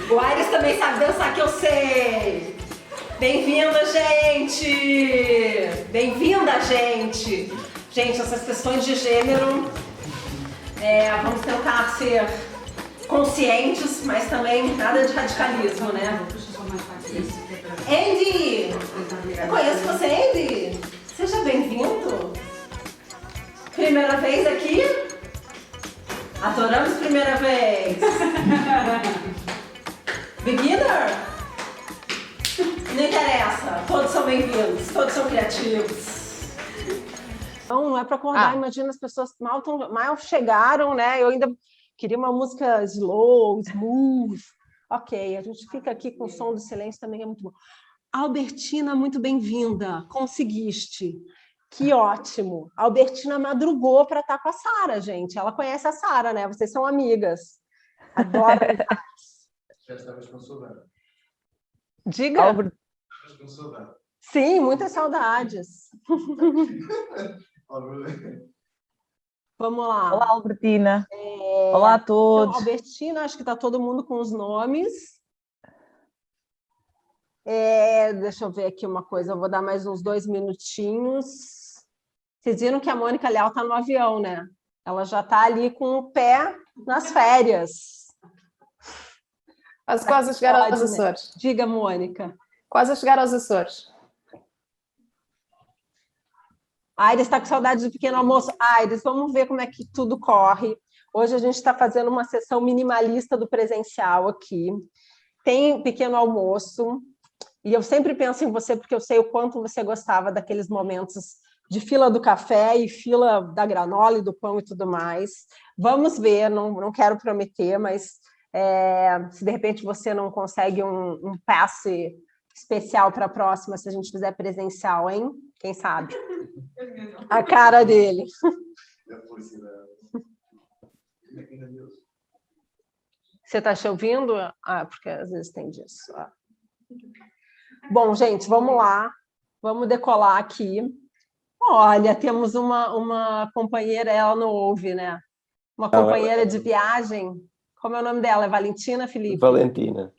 O Aires também sabe dançar, que eu sei. Bem-vinda, gente! Bem-vinda, gente! Gente, essas questões de gênero, vamos tentar ser conscientes, mas também nada de radicalismo, né? Andy! Eu conheço você, Andy? Seja bem-vindo! Primeira vez aqui? Adoramos primeira vez! Beginner? Não interessa, todos são bem-vindos, todos são criativos. Não é para acordar, imagina, as pessoas mal chegaram, né? Eu ainda queria uma música slow, smooth. Ok, a gente fica aqui com o som do silêncio, também é muito bom. Albertina, muito bem-vinda, conseguiste. Que ótimo. A Albertina madrugou para estar com a Sara, gente. Ela conhece a Sara, né? Vocês são amigas. Adoro. Já estavas com saudade. Diga. Estavas com saudade. Sim, muitas saudades. Vamos lá. Olá, Albertina. Olá a todos. Então, Albertina, acho que está todo mundo com os nomes. Deixa eu ver aqui uma coisa, eu vou dar mais uns 2 minutinhos. Vocês viram que a Mônica Leal está no avião, né? Ela já está ali com o pé nas férias. Quase a chegar aos Açores. Né? Diga, Mônica. Quase a chegar aos Açores. Aires está com saudade do pequeno almoço. Aires, vamos ver como é que tudo corre. Hoje a gente está fazendo uma sessão minimalista do presencial aqui. Tem pequeno almoço. E eu sempre penso em você, porque eu sei o quanto você gostava daqueles momentos de fila do café e fila da granola e do pão e tudo mais. Vamos ver, não quero prometer, mas se de repente você não consegue um passe especial para a próxima, se a gente fizer presencial, hein? Quem sabe? A cara dele. Você está te ouvindo? Porque às vezes tem disso. Bom, gente, vamos lá. Vamos decolar aqui. Olha, temos uma companheira, ela não ouve, né? Uma companheira de viagem. Como é o nome dela? É Valentina, Felipe? Valentina.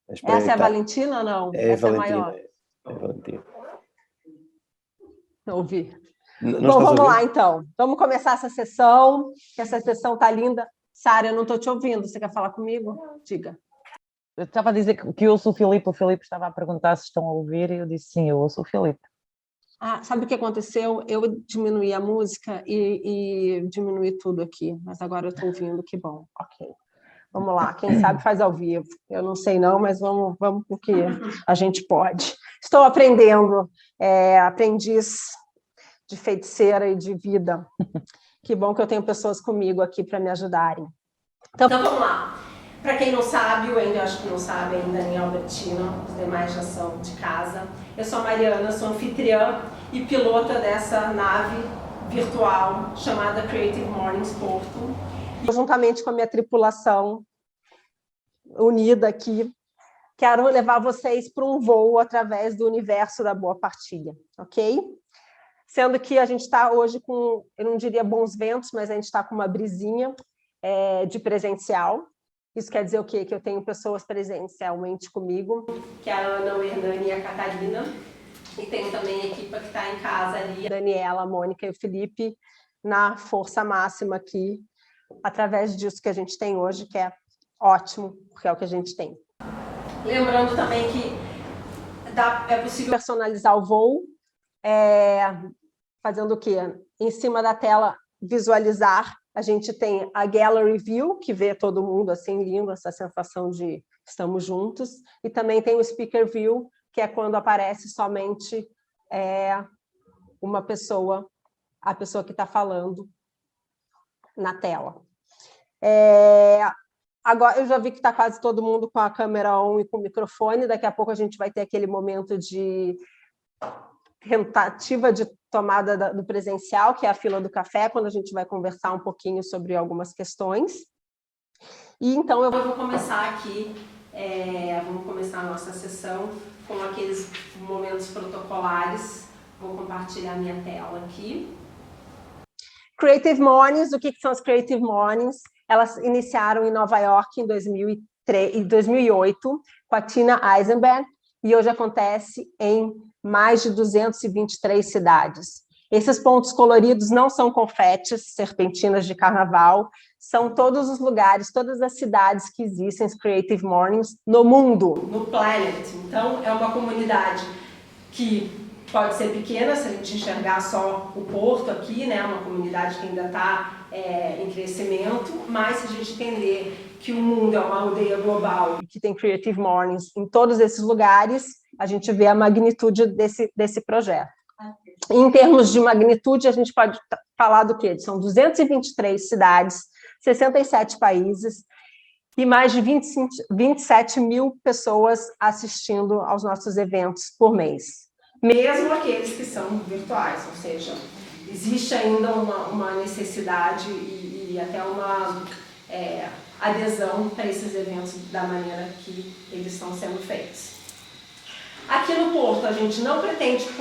Essa é a Valentina ou não? É Essa Valentina. é maior. É Valentina. Não ouvi. Não bom, vamos lá, então. Vamos começar essa sessão, que essa sessão tá linda. Sara, eu não estou te ouvindo. Você quer falar comigo? Diga. Eu estava a dizer que eu ouço o Filipe estava a perguntar se estão a ouvir e eu disse sim, eu ouço o Filipe. Sabe o que aconteceu? Eu diminuí a música e diminuí tudo aqui, mas agora eu estou ouvindo, que bom. Ok. Vamos lá, quem sabe faz ao vivo. Eu não sei não, mas vamos porque a gente pode. Estou aprendendo, aprendiz de feiticeira e de vida. Que bom que eu tenho pessoas comigo aqui para me ajudarem. Então vamos lá. Para quem não sabe, o Andy acho que não sabe ainda, nem a Albertina, os demais já são de casa. Eu sou a Mariana, sou anfitriã e pilota dessa nave virtual chamada Creative Mornings Porto. Juntamente com a minha tripulação unida aqui, quero levar vocês para um voo através do universo da boa partilha, ok? Sendo que a gente está hoje com, eu não diria bons ventos, mas a gente está com uma brisinha de presencial. Isso quer dizer o quê? Que eu tenho pessoas presencialmente comigo, que é a Ana, o Hernani e a Catarina. E tenho também a equipe que está em casa ali, a Daniela, a Mônica e o Felipe, na força máxima aqui, através disso que a gente tem hoje, que é ótimo, porque é o que a gente tem. Lembrando também que é possível personalizar o voo, fazendo o quê? Em cima da tela, visualizar. A gente tem a Gallery View, que vê todo mundo assim lindo, essa sensação de estamos juntos. E também tem o Speaker View, que é quando aparece somente uma pessoa, a pessoa que está falando na tela. Agora, eu já vi que está quase todo mundo com a câmera on e com o microfone. Daqui a pouco a gente vai ter aquele momento de tentativa de tomada do presencial, que é a fila do café, quando a gente vai conversar um pouquinho sobre algumas questões. E então eu vou começar aqui, vamos começar a nossa sessão com aqueles momentos protocolares. Vou compartilhar minha tela aqui. Creative Mornings, o que são as Creative Mornings? Elas iniciaram em Nova York em 2008, com a Tina Eisenberg, e hoje acontece em mais de 223 cidades. Esses pontos coloridos não são confetes, serpentinas de carnaval, são todos os lugares, todas as cidades que existem Creative Mornings no mundo, no planet. Então, é uma comunidade que pode ser pequena, se a gente enxergar só o Porto aqui, né? Uma comunidade que ainda está em crescimento, mas se a gente entender que o mundo é uma aldeia global e que tem Creative Mornings em todos esses lugares, a gente vê a magnitude desse projeto. Em termos de magnitude, a gente pode falar do quê? São 223 cidades, 67 países e mais de 27 mil pessoas assistindo aos nossos eventos por mês. Mesmo aqueles que são virtuais, ou seja, existe ainda uma necessidade e até uma adesão para esses eventos da maneira que eles estão sendo feitos. Aqui no Porto, a gente não pretende ter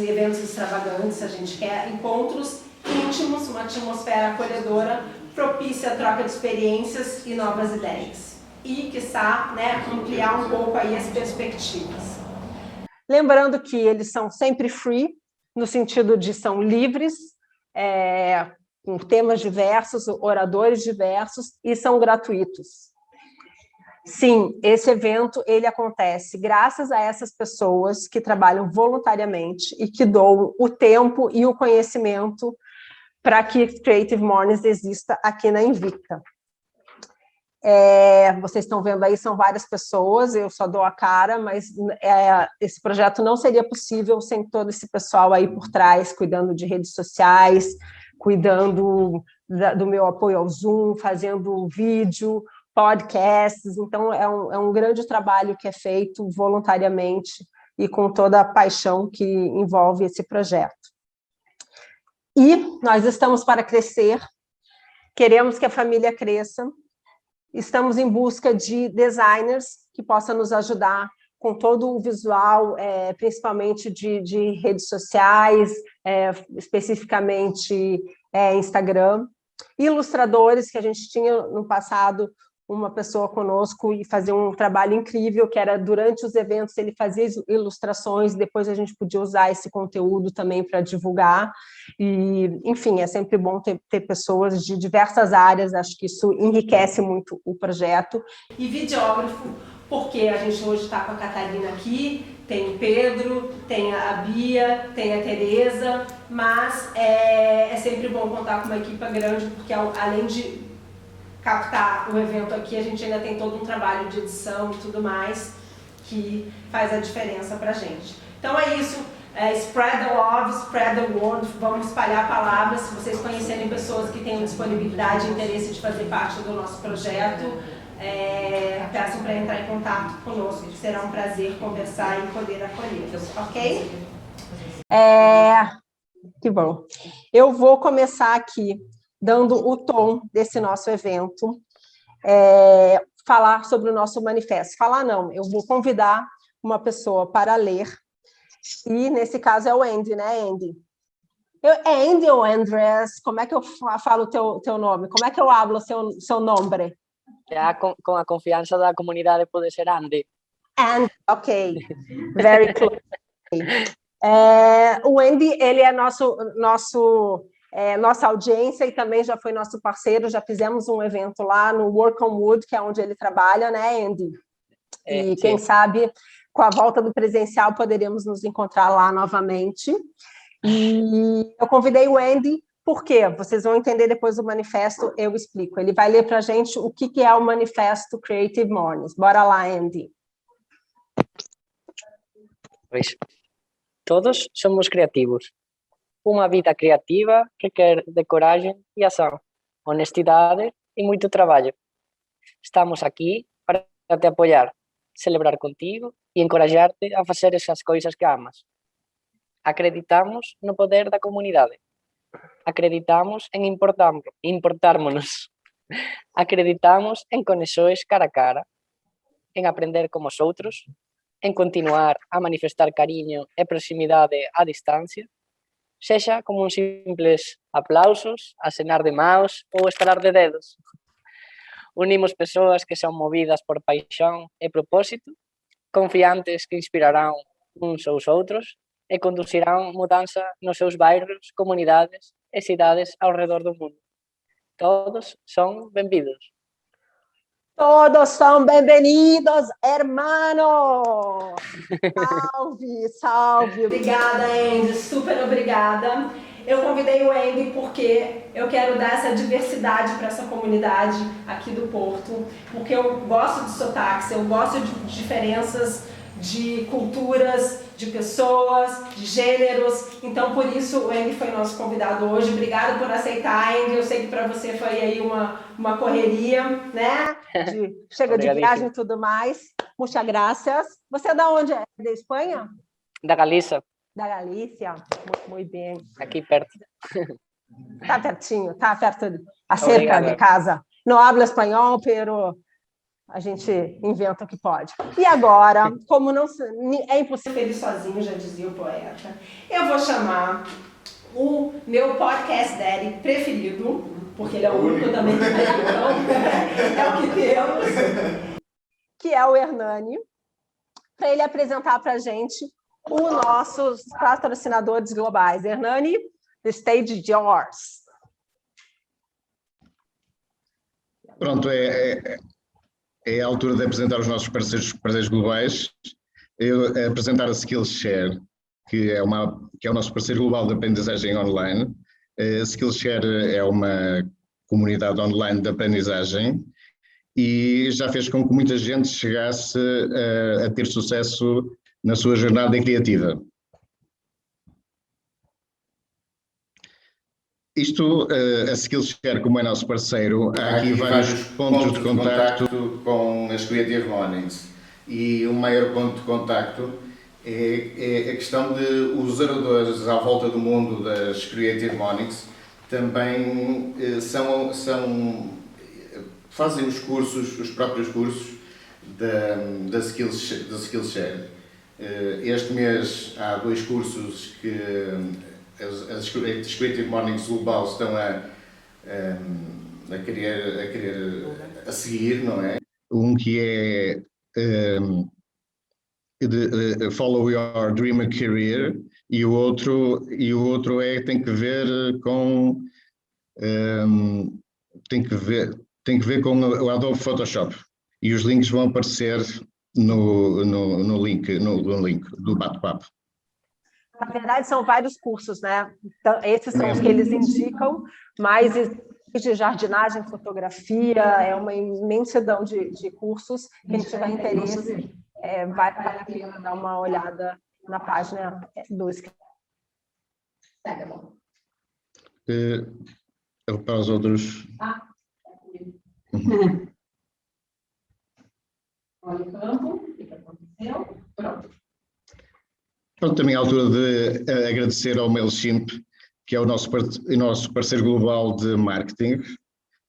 eventos extravagantes, a gente quer encontros íntimos, uma atmosfera acolhedora, propícia a troca de experiências e novas ideias. E, quiçá, né, ampliar um pouco aí as perspectivas. Lembrando que eles são sempre free, no sentido de são livres, com temas diversos, oradores diversos, e são gratuitos. Sim, esse evento ele acontece graças a essas pessoas que trabalham voluntariamente e que doam o tempo e o conhecimento para que Creative Mornings exista aqui na Invicta. Vocês estão vendo aí, são várias pessoas, eu só dou a cara, mas esse projeto não seria possível sem todo esse pessoal aí por trás, cuidando de redes sociais, cuidando do meu apoio ao Zoom, fazendo vídeo, podcasts. Então, é um grande trabalho que é feito voluntariamente e com toda a paixão que envolve esse projeto. E nós estamos para crescer, queremos que a família cresça, estamos em busca de designers que possam nos ajudar com todo o visual, principalmente de redes sociais, especificamente Instagram, ilustradores, que a gente tinha no passado uma pessoa conosco e fazia um trabalho incrível, que era durante os eventos ele fazia ilustrações, depois a gente podia usar esse conteúdo também para divulgar, e enfim, é sempre bom ter pessoas de diversas áreas, acho que isso enriquece muito o projeto. E videógrafo, porque a gente hoje está com a Catarina aqui, tem o Pedro, tem a Bia, tem a Tereza, mas é sempre bom contar com uma equipe grande, porque além de captar o evento aqui, a gente ainda tem todo um trabalho de edição e tudo mais que faz a diferença pra gente. Então é isso, spread the love, spread the word, vamos espalhar palavras. Se vocês conhecerem pessoas que tenham disponibilidade e interesse de fazer parte do nosso projeto, peçam para entrar em contato conosco, será um prazer conversar e poder acolhê-los, ok? Que bom. Eu vou começar aqui dando o tom desse nosso evento, falar sobre o nosso manifesto. Falar não, eu vou convidar uma pessoa para ler, e nesse caso é o Andy, né, Andy? É Andy ou Andrés? Como é que eu falo o teu nome? Como é que eu hablo seu nome? Com a confiança da comunidade pode ser Andy. Andy, ok. Very close. O Andy, ele é nossa audiência e também já foi nosso parceiro, já fizemos um evento lá no Work on Wood, que é onde ele trabalha, né, Andy? E quem sabe, com a volta do presencial, poderíamos nos encontrar lá novamente. E eu convidei o Andy, por quê? Vocês vão entender depois do manifesto, eu explico. Ele vai ler para a gente o que é o manifesto Creative Mornings. Bora lá, Andy. Pois, todos somos criativos. Uma vida criativa requer de coragem e ação, honestidade e muito trabalho. Estamos aqui para te apoiar, celebrar contigo e encorajar-te a fazer essas coisas que amas. Acreditamos no poder da comunidade. Acreditamos em importarmos-nos. Acreditamos em conexões cara a cara, em aprender com os outros, em continuar a manifestar carinho e proximidade à distância, sexa como un simples aplausos, acenar de maos ou estalar de dedos. Unimos persoas que son movidas por paixón e propósito, confiantes que inspirarán uns aos outros e conducirán mudanza nos seus bairros, comunidades e cidades ao redor do mundo. Todos son benvidos. Todos são bem-vindos, hermanos! Salve, salve! Obrigada, Andy, super obrigada. Eu convidei o Andy porque eu quero dar essa diversidade para essa comunidade aqui do Porto, porque eu gosto de sotaques, eu gosto de diferenças de culturas, de pessoas, de gêneros, então por isso o Andy foi nosso convidado hoje. Obrigado por aceitar, Andy. Eu sei que para você foi aí uma correria, né? Chega de viagem e tudo mais. Muchas gracias. Você é da onde? É da Espanha? Da Galícia. Da Galícia? Muito bem. Aqui perto. Tá pertinho, tá perto, acerca de casa. Não habla espanhol, pero a gente inventa o que pode. E agora, como não é impossível ele sozinho, já dizia o poeta, eu vou chamar o meu podcast daddy preferido, porque ele é o único também, então é o que temos, que é o Hernani, para ele apresentar para a gente os nossos patrocinadores globais. Hernani, the stage is yours. Pronto, é a altura de apresentar os nossos parceiros globais. Apresentar a Skillshare, que é o nosso parceiro global de aprendizagem online. A Skillshare é uma comunidade online de aprendizagem e já fez com que muita gente chegasse a ter sucesso na sua jornada criativa. Isto, a Skillshare, como é nosso parceiro, há aqui vários pontos de contacto com as Creative Mornings. E o maior ponto de contacto é a questão de os oradores à volta do mundo das Creative Mornings também fazem os próprios cursos da Skillshare. Este mês há 2 cursos que as Creative Mornings Global estão a querer seguir, não é? Um que é Follow Your Dream Career e o outro tem que ver com com o Adobe Photoshop, e os links vão aparecer no link do bate-papo. Na verdade, são vários cursos, né? Então, esses são os que eles indicam, mas de jardinagem, fotografia, é uma imensidão de cursos. Quem tiver interesse, vale a pena dar uma olhada na página do Skillshare. Para os outros. Olha o campo, o que aconteceu? Pronto. Pronto, também é a altura de agradecer ao MailChimp, que é o nosso parceiro global de marketing,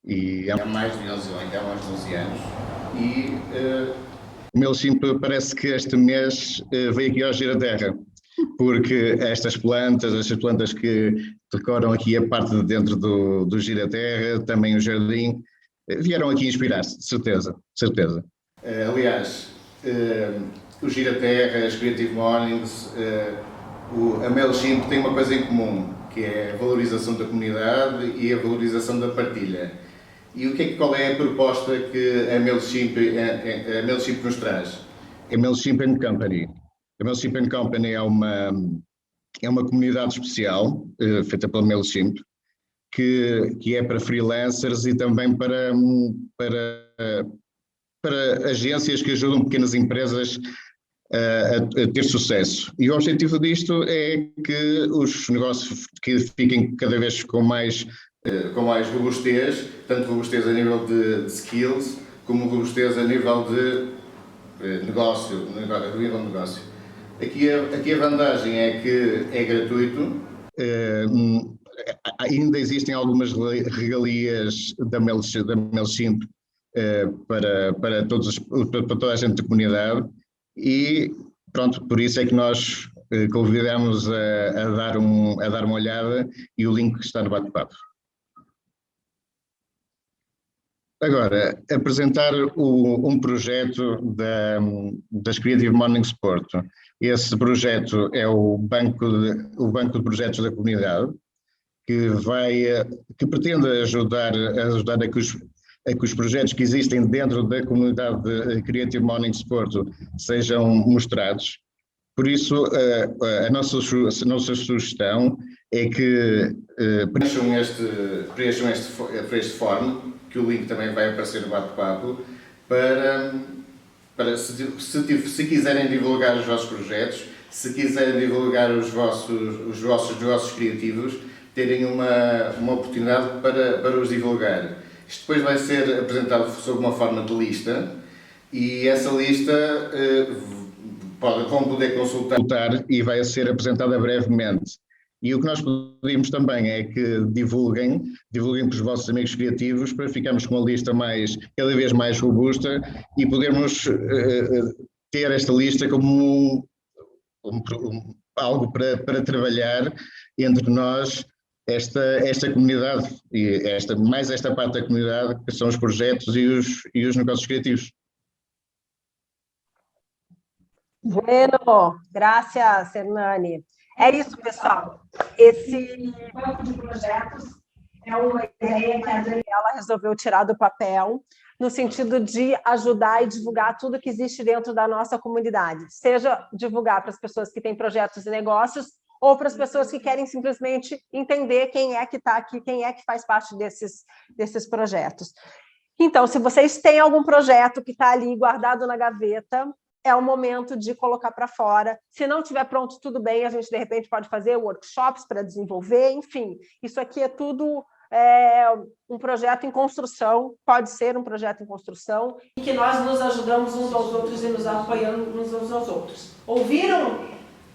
e há mais de 11 anos. O MailChimp parece que este mês veio aqui ao Giraterra, porque estas plantas que decoram aqui a parte de dentro do Giraterra, também o jardim, vieram aqui inspirar-se, certeza. Aliás, o Giraterra, as Creative Mornings, a MailChimp tem uma coisa em comum, que é a valorização da comunidade e a valorização da partilha. E qual é a proposta que a MailChimp nos traz? A MailChimp & Company. A MailChimp & Company é uma comunidade especial, feita pela MailChimp, que é para freelancers e também para agências que ajudam pequenas empresas a ter sucesso. E o objetivo disto é que os negócios que fiquem cada vez com mais robustez, tanto robustez a nível de skills, como robustez a nível de negócio. Aqui a vantagem é que é gratuito. Ainda existem algumas regalias da MailChimp para toda a gente da comunidade, e pronto, por isso é que nós convidamos a dar uma olhada e o link está no bate-papo. Agora, apresentar um projeto das Creative Mornings Porto. Esse projeto é o banco de projetos da comunidade, que pretende ajudar a que os projetos que existem dentro da comunidade de Creative Mornings Porto sejam mostrados. Por isso, a nossa sugestão é que preencham este form, que o link também vai aparecer no bate-papo, para se quiserem divulgar os vossos projetos, se quiserem divulgar os vossos criativos, terem uma oportunidade para os divulgar. Isto depois vai ser apresentado sob uma forma de lista, e essa lista vão poder consultar e vai ser apresentada brevemente. E o que nós pedimos também é que divulguem com os vossos amigos criativos, para ficarmos com uma lista cada vez mais robusta e podermos ter esta lista como algo para trabalhar entre nós, esta comunidade, e mais esta parte da comunidade, que são os projetos e os negócios criativos. Bueno, graças, Hernani. É isso, pessoal. Esse banco de projetos é uma ideia que a Daniela resolveu tirar do papel, no sentido de ajudar e divulgar tudo que existe dentro da nossa comunidade, seja divulgar para as pessoas que têm projetos e negócios, ou para as pessoas que querem simplesmente entender quem é que está aqui, quem é que faz parte desses projetos. Então, se vocês têm algum projeto que está ali guardado na gaveta, é o momento de colocar para fora. Se não estiver pronto, tudo bem, a gente, de repente, pode fazer workshops para desenvolver, enfim. Isso aqui é tudo um projeto em construção, pode ser um projeto em construção, em que nós nos ajudamos uns aos outros e nos apoiamos uns aos outros. Ouviram,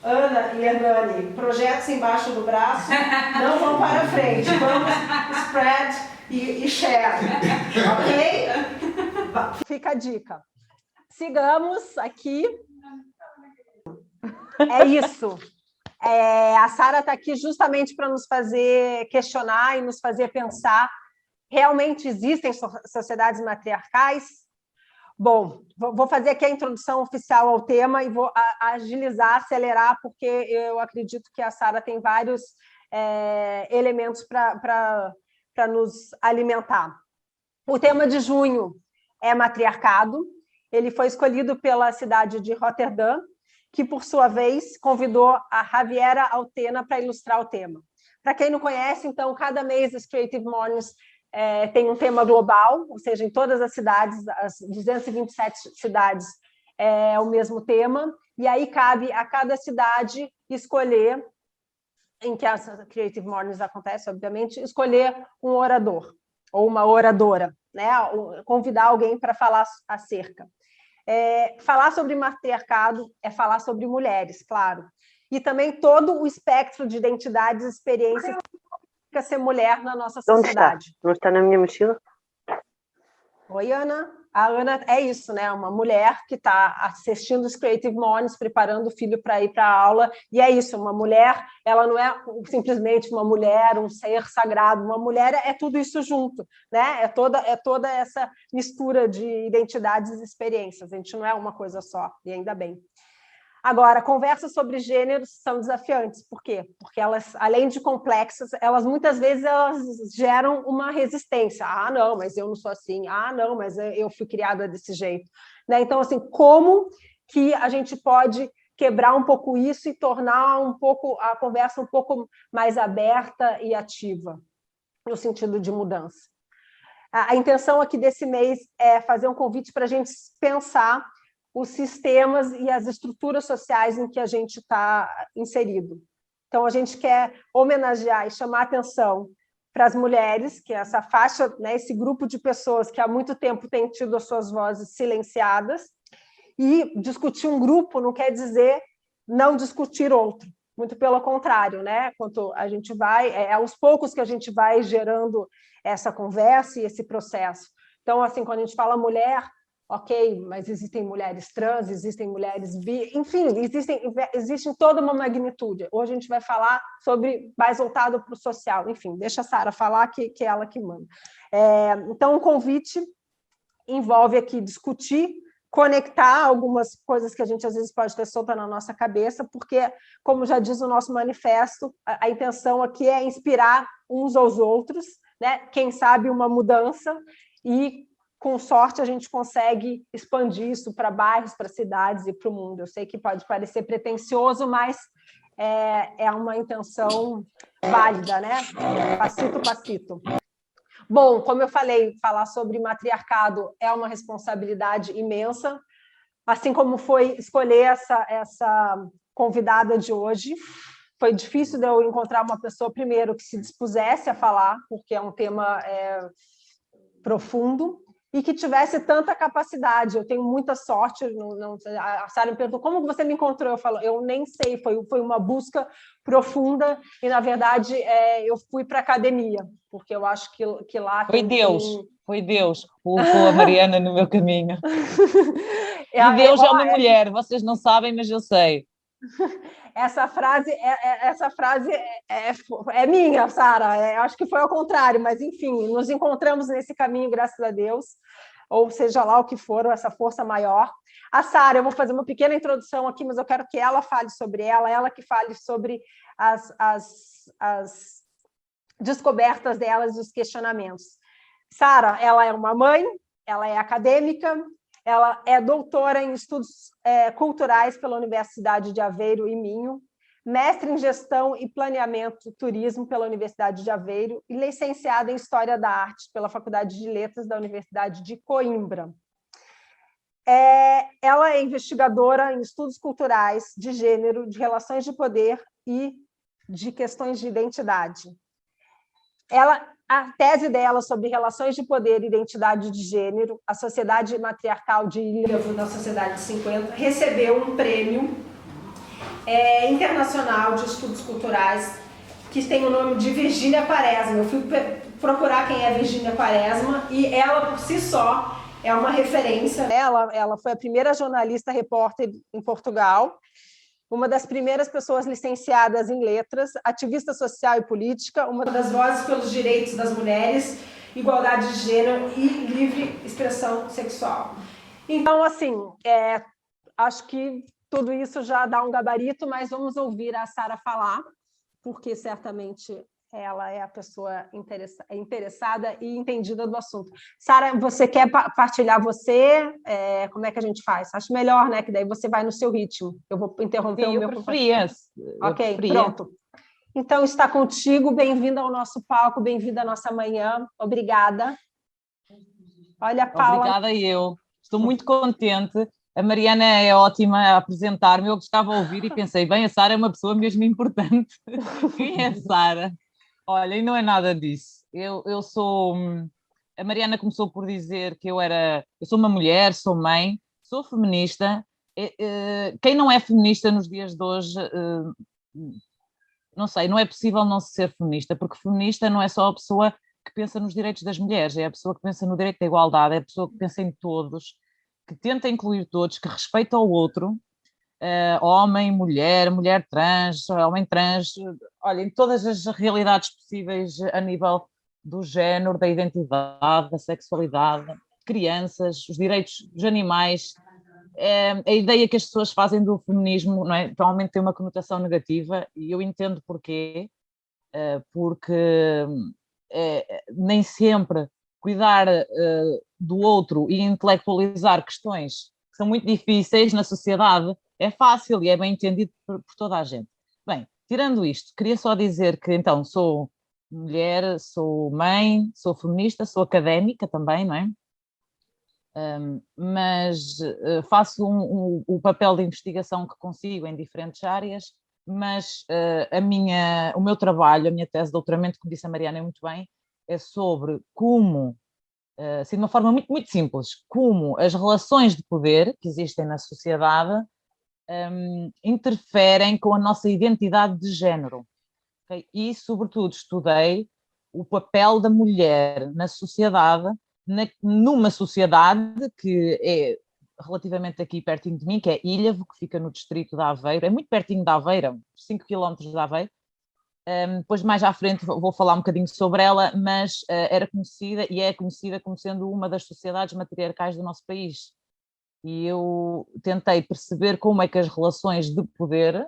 Ana e Hernani? Projetos embaixo do braço não vão para frente, vamos spread e share, ok? Fica a dica. Sigamos aqui. É isso. A Sara está aqui justamente para nos fazer questionar e nos fazer pensar. Realmente existem sociedades matriarcais? Bom, vou fazer aqui a introdução oficial ao tema e vou agilizar, acelerar, porque eu acredito que a Sara tem vários elementos para nos alimentar. O tema de junho é matriarcado. Ele foi escolhido pela cidade de Roterdã, que, por sua vez, convidou a Javiera Altena para ilustrar o tema. Para quem não conhece, então, cada mês as Creative Mornings tem um tema global, ou seja, em todas as cidades, as 227 cidades, é o mesmo tema, e aí cabe a cada cidade escolher, em que as Creative Mornings acontece, obviamente, escolher um orador ou uma oradora, né? Convidar alguém para falar acerca. Falar sobre matriarcado é falar sobre mulheres, claro, e também todo o espectro de identidades e experiências que significa ser mulher na nossa sociedade. Onde está? Não está na minha mochila? Oi, Ana. A Ana é isso, né? Uma mulher que está assistindo os Creative Mornings, preparando o filho para ir para a aula, e é isso, uma mulher, ela não é simplesmente uma mulher, um ser sagrado, uma mulher é tudo isso junto, né? É toda essa mistura de identidades e experiências, a gente não é uma coisa só, e ainda bem. Agora, conversas sobre gêneros são desafiantes. Por quê? Porque elas, além de complexas, muitas vezes elas geram uma resistência. Ah, não, mas eu não sou assim. Ah, não, mas eu fui criada desse jeito. Né? Então, assim, como que a gente pode quebrar um pouco isso e tornar a conversa um pouco mais aberta e ativa, no sentido de mudança? A intenção aqui desse mês é fazer um convite para a gente pensar os sistemas e as estruturas sociais em que a gente está inserido. Então, a gente quer homenagear e chamar atenção para as mulheres, que é essa faixa, né, esse grupo de pessoas que há muito tempo tem tido as suas vozes silenciadas, e discutir um grupo não quer dizer não discutir outro, muito pelo contrário, né? Quanto a gente vai, aos poucos que a gente vai gerando essa conversa e esse processo. Então, assim, quando a gente fala mulher, ok, mas existem mulheres trans, existem mulheres bi, enfim, existe toda uma magnitude. Hoje a gente vai falar sobre mais voltado para o social, enfim, deixa a Sara falar que é ela que manda. Então, o convite envolve aqui discutir, conectar algumas coisas que a gente às vezes pode ter solta na nossa cabeça, porque, como já diz o nosso manifesto, a intenção aqui é inspirar uns aos outros, né? Quem sabe uma mudança, e com sorte a gente consegue expandir isso para bairros, para cidades e para o mundo. Eu sei que pode parecer pretensioso, mas é uma intenção válida, né? Passito, passito. Bom, como eu falei, falar sobre matriarcado é uma responsabilidade imensa, assim como foi escolher essa convidada de hoje. Foi difícil de eu encontrar uma pessoa, primeiro, que se dispusesse a falar, porque é um tema profundo, e que tivesse tanta capacidade. Eu tenho muita sorte. A Sara me perguntou, como você me encontrou? Eu falo, eu nem sei, foi uma busca profunda, e, na verdade, eu fui para a academia, porque eu acho que lá... Foi Deus, colocou a Mariana no meu caminho. E Deus é uma mulher, vocês não sabem, mas eu sei. Essa frase é minha, Sara. Acho que foi ao contrário, mas, enfim, nos encontramos nesse caminho, graças a Deus, ou seja lá o que for, essa força maior. A Sara, eu vou fazer uma pequena introdução aqui, mas eu quero que ela fale sobre ela que fale sobre as descobertas delas e os questionamentos. Sara, ela é uma mãe, ela é acadêmica, ela é doutora em estudos culturais pela Universidade de Aveiro e Minho, mestre em gestão e planeamento turismo pela Universidade de Aveiro e licenciada em História da Arte pela Faculdade de Letras da Universidade de Coimbra. Ela é investigadora em estudos culturais de gênero, de relações de poder e de questões de identidade. A tese dela sobre relações de poder e identidade de gênero, a sociedade matriarcal de Ilhavo na sociedade de 50, recebeu um prêmio internacional de estudos culturais que tem o nome de Virgínia Quaresma. Eu fui procurar quem é Virgínia Quaresma, e ela, por si só, é uma referência. Ela foi a primeira jornalista repórter em Portugal, uma das primeiras pessoas licenciadas em letras, ativista social e política, uma das vozes pelos direitos das mulheres, igualdade de gênero e livre expressão sexual. Então, assim, acho que tudo isso já dá um gabarito, mas vamos ouvir a Sara falar, porque certamente ela é a pessoa interessada e entendida do assunto. Sara, você quer partilhar você? Como é que a gente faz? Acho melhor, né? Que daí você vai no seu ritmo. Eu vou interromper o meu... Preferia. Ok, pronto. Então, está contigo. Bem-vinda ao nosso palco, bem-vinda à nossa manhã. Obrigada. Olha, Paula. Obrigada eu. Estou muito contente. A Mariana é ótima a apresentar-me. Eu gostava de ouvir e pensei, bem, a Sara é uma pessoa mesmo importante. Quem é a Sara? Olha, e não é nada disso. Eu sou... A Mariana começou por dizer que eu sou uma mulher, sou mãe, sou feminista. Quem não é feminista nos dias de hoje, não sei, não é possível não ser feminista, porque feminista não é só a pessoa que pensa nos direitos das mulheres, é a pessoa que pensa no direito da igualdade, é a pessoa que pensa em todos, que tenta incluir todos, que respeita o outro, homem, mulher trans, homem trans, olha, em todas as realidades possíveis a nível do género, da identidade, da sexualidade, crianças, os direitos dos animais. A ideia que as pessoas fazem do feminismo, não é? Provavelmente tem uma conotação negativa, e eu entendo porquê, porque nem sempre cuidar do outro e intelectualizar questões que são muito difíceis na sociedade é fácil e é bem entendido por toda a gente. Bem, tirando isto, queria só dizer que, então, sou mulher, sou mãe, sou feminista, sou académica também, não é? Mas faço o papel de investigação que consigo em diferentes áreas, mas o meu trabalho, a minha tese de doutoramento, como disse a Mariana muito bem, é sobre como, assim, de uma forma muito, muito simples, como as relações de poder que existem na sociedade interferem com a nossa identidade de género. Okay? E, sobretudo, estudei o papel da mulher na sociedade numa sociedade que é relativamente aqui pertinho de mim, que é Ilhavo, que fica no distrito de Aveiro, é muito pertinho de Aveiro, 5 km de Aveiro. Depois mais à frente vou falar um bocadinho sobre ela, mas era conhecida e é conhecida como sendo uma das sociedades matriarcais do nosso país. E eu tentei perceber como é que as relações de poder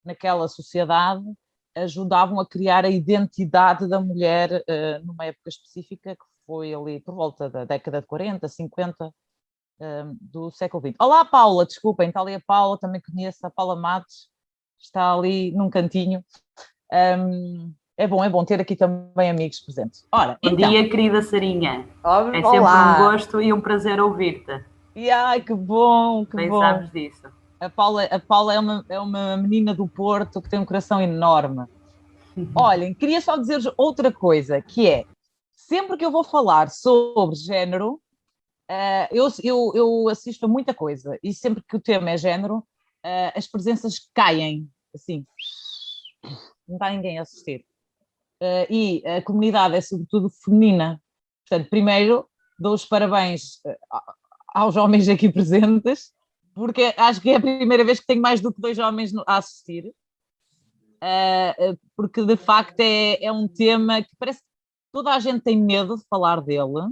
naquela sociedade ajudavam a criar a identidade da mulher numa época específica, que foi ali por volta da década de 40, 50 do século XX. Olá, Paula, desculpem, está ali a Paula, também conheço a Paula Matos, está ali num cantinho. É bom ter aqui também amigos presentes. Ora, Bom dia, querida Sarinha. É sempre Olá. um gosto e um prazer ouvir-te. E ai, que bom, que Bem bom. sabes disso. A Paula é uma menina do Porto que tem um coração enorme. Olhem, queria só dizer-vos outra coisa, que é, sempre que eu vou falar sobre género, eu assisto a muita coisa, e sempre que o tema é género, as presenças caem, assim, não está ninguém a assistir. E a comunidade é sobretudo feminina. Portanto, primeiro, dou os parabéns aos homens aqui presentes, porque acho que é a primeira vez que tenho mais do que 2 homens a assistir, porque de facto é um tema que parece que toda a gente tem medo de falar dele.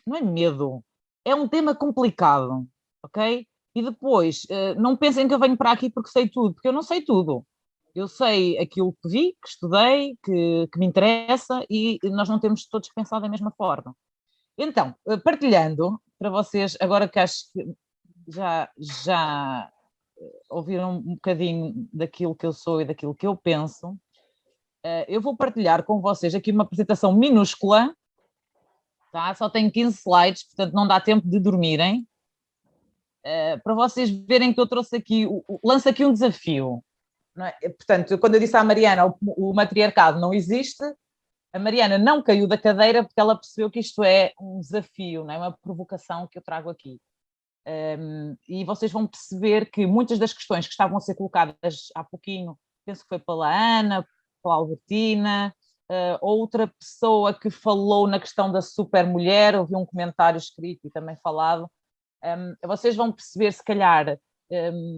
Não é medo, é um tema complicado, ok? E depois, não pensem que eu venho para aqui porque sei tudo, porque eu não sei tudo. Eu sei aquilo que vi, que estudei, que me interessa, e nós não temos todos que pensar da mesma forma. Então, partilhando para vocês, agora que acho que já ouviram um bocadinho daquilo que eu sou e daquilo que eu penso, eu vou partilhar com vocês aqui uma apresentação minúscula, tá? Só tenho 15 slides, portanto não dá tempo de dormirem, para vocês verem que eu trouxe aqui, lanço aqui um desafio. Não é? Portanto, quando eu disse à Mariana o matriarcado não existe, a Mariana não caiu da cadeira porque ela percebeu que isto é um desafio, não é? Uma provocação que eu trago aqui. E vocês vão perceber que muitas das questões que estavam a ser colocadas há pouquinho, penso que foi pela Ana, pela Albertina, outra pessoa que falou na questão da supermulher, ouvi um comentário escrito e também falado, vocês vão perceber, se calhar,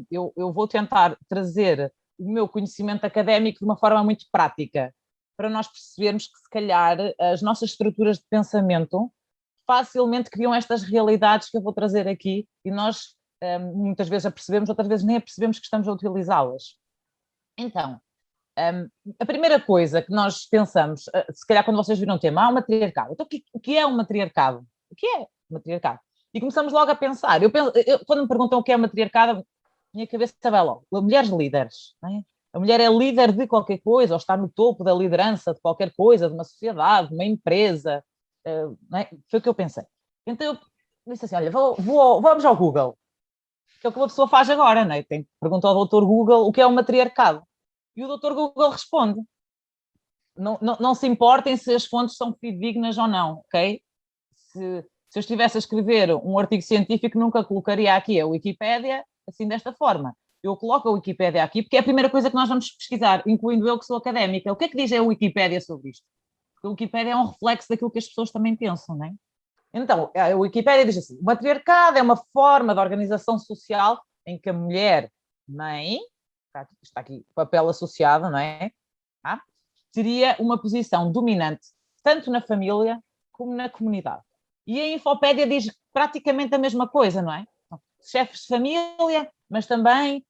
eu vou tentar trazer o meu conhecimento académico de uma forma muito prática, para nós percebermos que, se calhar, as nossas estruturas de pensamento facilmente criam estas realidades que eu vou trazer aqui, e nós muitas vezes a percebemos, outras vezes nem a percebemos que estamos a utilizá-las. Então, a primeira coisa que nós pensamos, se calhar quando vocês viram o tema, o matriarcado. Então, o que é um matriarcado? O que é o matriarcado? E começamos logo a pensar. Quando me perguntam o que é matriarcado, minha cabeça vai logo. Mulheres líderes. Não é? A mulher é líder de qualquer coisa, ou está no topo da liderança de qualquer coisa, de uma sociedade, de uma empresa. Não é? Foi o que eu pensei. Então eu disse assim, olha, vamos ao Google. Que é o que uma pessoa faz agora, não é? Pergunta ao doutor Google o que é o matriarcado. E o doutor Google responde. Não se importem se as fontes são fidedignas ou não, ok? Se eu estivesse a escrever um artigo científico, nunca colocaria aqui a Wikipédia assim desta forma. Eu coloco a Wikipédia aqui porque é a primeira coisa que nós vamos pesquisar, incluindo eu que sou académica. O que é que diz a Wikipédia sobre isto? Porque a Wikipédia é um reflexo daquilo que as pessoas também pensam, não é? Então, a Wikipédia diz assim, o matriarcado é uma forma de organização social em que a mulher, mãe, está aqui o papel associado, não é? Teria uma posição dominante, tanto na família como na comunidade. E a Infopédia diz praticamente a mesma coisa, não é? Chefes de família, mas também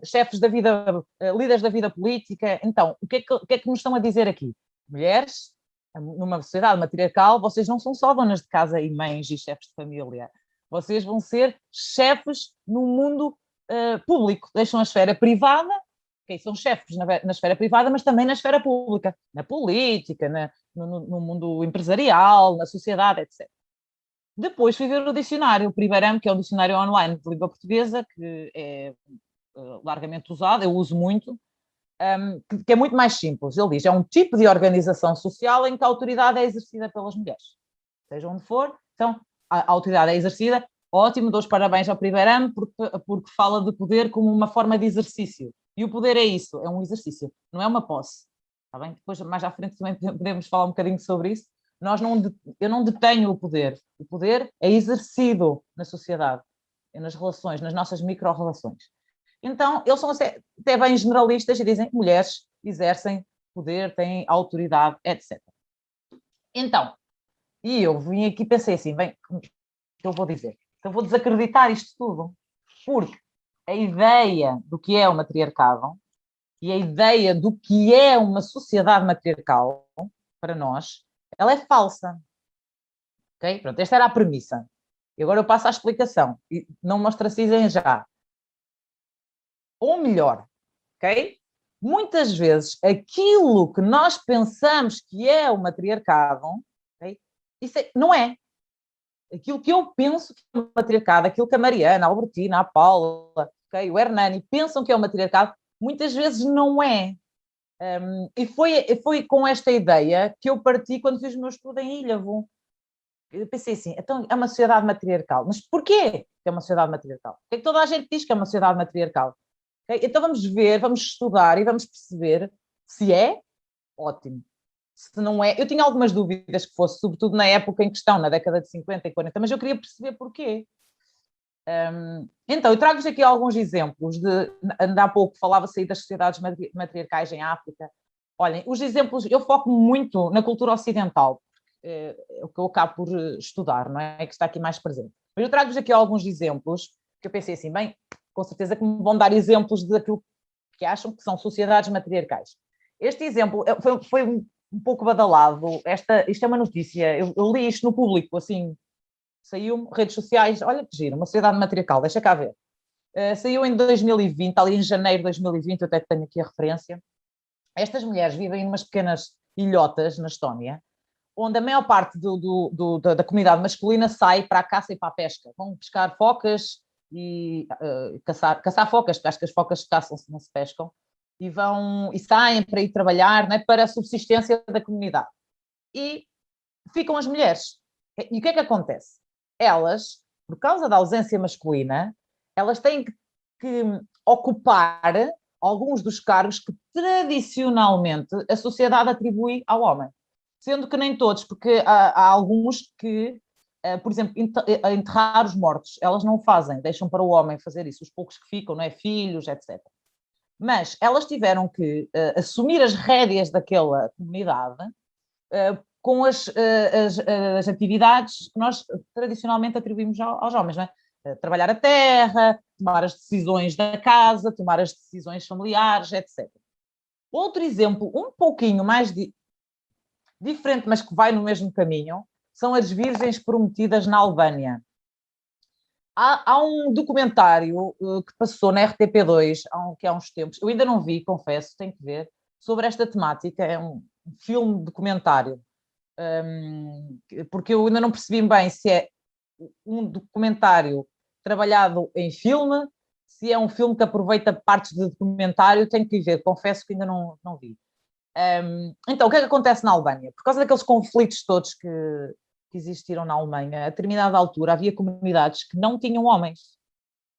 chefes da vida, líderes da vida política. Então, o que é que nos estão a dizer aqui? Mulheres, numa sociedade matriarcal, vocês não são só donas de casa e mães e chefes de família. Vocês vão ser chefes no mundo público. Deixam a esfera privada, okay, são chefes na esfera privada, mas também na esfera pública, na política, no mundo empresarial, na sociedade, etc. Depois fui ver o dicionário, o Primeiramo, que é um dicionário online de língua portuguesa, que é largamente usado, eu uso muito, que é muito mais simples. Ele diz, é um tipo de organização social em que a autoridade é exercida pelas mulheres. Seja onde for, então, a autoridade é exercida, ótimo, dou os parabéns ao Primeiramo, porque fala de poder como uma forma de exercício. E o poder é isso, é um exercício, não é uma posse. Está bem? Depois, mais à frente, também podemos falar um bocadinho sobre isso, Eu não detenho o poder é exercido na sociedade, nas relações, nas nossas micro-relações. Então, eles são até bem generalistas e dizem que mulheres exercem poder, têm autoridade, etc. Então, e eu vim aqui e pensei assim, bem, o que eu vou dizer? Eu vou desacreditar isto tudo, porque a ideia do que é o matriarcado e a ideia do que é uma sociedade matriarcal, para nós, ela é falsa. Ok? Pronto, esta era a premissa. E agora eu passo à explicação. E não me ostracizem já. Ou melhor, ok? Muitas vezes aquilo que nós pensamos que é o matriarcado, okay? Isso não é. Aquilo que eu penso que é o matriarcado, aquilo que a Mariana, a Albertina, a Paula, okay, o Hernani pensam que é o matriarcado, muitas vezes não é. E foi com esta ideia que eu parti quando fiz o meu estudo em Ilhavo. Eu pensei assim, então é uma sociedade matriarcal. Mas porquê que é uma sociedade matriarcal? Porque toda a gente diz que é uma sociedade matriarcal. Okay? Então vamos ver, vamos estudar e vamos perceber se é, ótimo. Se não é, eu tinha algumas dúvidas que fosse, sobretudo na época em questão, na década de 50 e 40, mas eu queria perceber porquê. Então, eu trago-vos aqui alguns exemplos de, ainda há pouco falava-se aí das sociedades matriarcais em África. Olhem, os exemplos, eu foco muito na cultura ocidental, é o que eu acabo por estudar, não é? Que está aqui mais presente. Mas eu trago-vos aqui alguns exemplos que eu pensei assim, bem, com certeza que me vão dar exemplos daquilo que acham que são sociedades matriarcais. Este exemplo foi um pouco badalado, isto é uma notícia, eu li isto no público, assim, saiu redes sociais, olha que giro, uma sociedade matriarcal, deixa cá ver. Saiu em 2020, ali em janeiro de 2020, eu até tenho aqui a referência. Estas mulheres vivem em umas pequenas ilhotas na Estónia, onde a maior parte da comunidade masculina sai para a caça e para a pesca. Vão pescar focas e caçar focas, porque acho que as focas caçam-se, não se pescam, e saem para ir trabalhar, né, para a subsistência da comunidade. E ficam as mulheres. E o que é que acontece? Elas, por causa da ausência masculina, elas têm que ocupar alguns dos cargos que tradicionalmente a sociedade atribui ao homem. Sendo que nem todos, porque há alguns que, por exemplo, enterrar os mortos, elas não o fazem, deixam para o homem fazer isso, os poucos que ficam, não é? Filhos, etc. Mas elas tiveram que assumir as rédeas daquela comunidade com as atividades que nós tradicionalmente atribuímos aos homens, não é? Trabalhar a terra, tomar as decisões da casa, tomar as decisões familiares, etc. Outro exemplo, um pouquinho mais diferente, mas que vai no mesmo caminho, são as Virgens Prometidas na Albânia. Há um documentário que passou na RTP2 há uns tempos, eu ainda não vi, confesso, tenho que ver, sobre esta temática, é um filme documentário, porque eu ainda não percebi bem se é um documentário trabalhado em filme, se é um filme que aproveita partes de documentário, tenho que ver, confesso que ainda não vi. Então, o que é que acontece na Albânia? Por causa daqueles conflitos todos que existiram na Alemanha, a determinada altura havia comunidades que não tinham homens,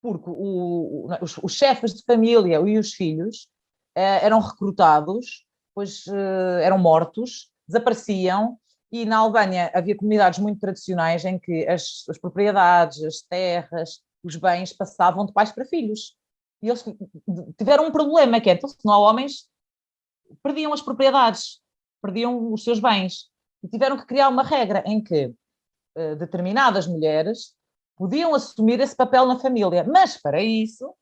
porque os chefes de família e os filhos eram recrutados, depois eram mortos, desapareciam, e na Albânia havia comunidades muito tradicionais em que as propriedades, as terras, os bens passavam de pais para filhos. E eles tiveram um problema, que é, então, se não há homens, perdiam as propriedades, perdiam os seus bens. E tiveram que criar uma regra em que determinadas mulheres podiam assumir esse papel na família, mas para isso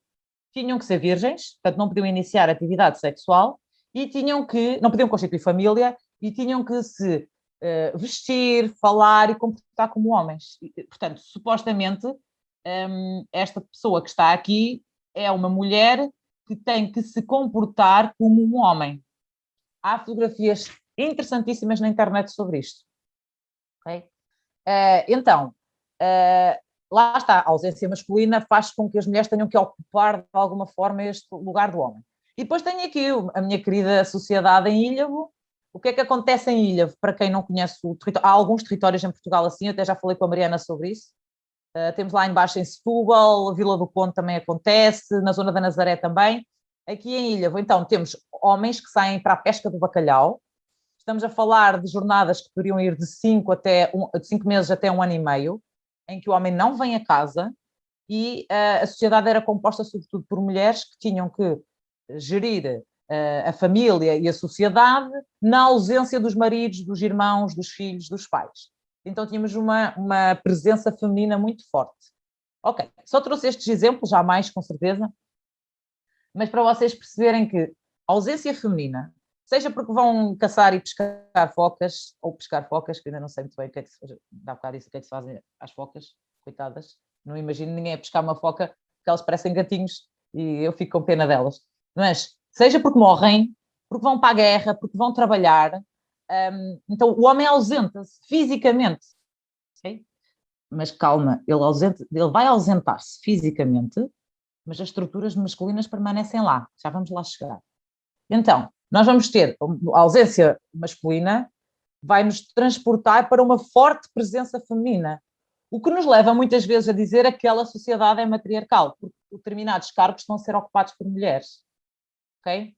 tinham que ser virgens, portanto não podiam iniciar atividade sexual e não podiam constituir família e tinham que se vestir, falar e comportar como homens. E, portanto, supostamente, esta pessoa que está aqui é uma mulher que tem que se comportar como um homem. Há fotografias interessantíssimas na internet sobre isto. Okay? Então, lá está, a ausência masculina faz com que as mulheres tenham que ocupar de alguma forma este lugar do homem. E depois tenho aqui a minha querida sociedade em Ilhavo. O que é que acontece em Ilhavo? Para quem não conhece o território, há alguns territórios em Portugal assim, eu até já falei com a Mariana sobre isso. Temos lá embaixo em Setúbal, Vila do Conde também acontece, na zona da Nazaré também. Aqui em Ilhavo, então, temos homens que saem para a pesca do bacalhau, estamos a falar de jornadas que poderiam ir de 5 meses até 1 ano e meio, em que o homem não vem a casa e a sociedade era composta sobretudo por mulheres que tinham que gerir a família e a sociedade na ausência dos maridos, dos irmãos, dos filhos, dos pais. Então tínhamos uma presença feminina muito forte. Ok, só trouxe estes exemplos, já mais com certeza, mas para vocês perceberem que a ausência feminina, seja porque vão caçar e pescar focas, ou pescar focas, que ainda não sei muito bem o que é que se faz, dá um bocado isso, o que é que se fazem às focas, coitadas, não imagino ninguém a pescar uma foca, porque elas parecem gatinhos e eu fico com pena delas. Mas seja porque morrem, porque vão para a guerra, porque vão trabalhar, então o homem ausenta-se fisicamente, okay? Mas calma, ele vai ausentar-se fisicamente, mas as estruturas masculinas permanecem lá, já vamos lá chegar. Então, nós vamos ter a ausência masculina, vai nos transportar para uma forte presença feminina, o que nos leva muitas vezes a dizer que aquela sociedade é matriarcal, porque determinados cargos estão a ser ocupados por mulheres, ok?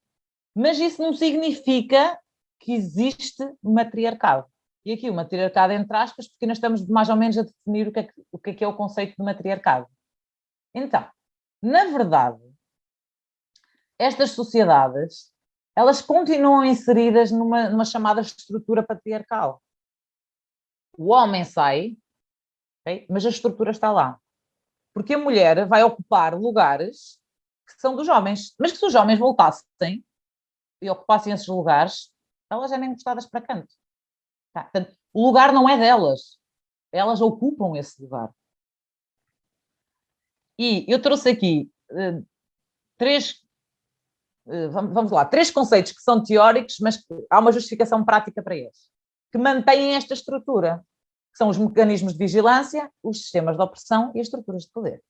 Mas isso não significa que existe matriarcado. E aqui o matriarcado entre aspas, porque nós estamos mais ou menos a definir o que é o conceito de matriarcado. Então, na verdade, estas sociedades, elas continuam inseridas numa chamada estrutura patriarcal. O homem sai, okay, mas a estrutura está lá. Porque a mulher vai ocupar lugares que são dos homens. Mas que se os homens voltassem e ocupassem esses lugares, elas eram encostadas para canto. Tá? Portanto, o lugar não é delas. Elas ocupam esse lugar. E eu trouxe aqui três conceitos que são teóricos, mas há uma justificação prática para eles, que mantêm esta estrutura, que são os mecanismos de vigilância, os sistemas de opressão e as estruturas de poder.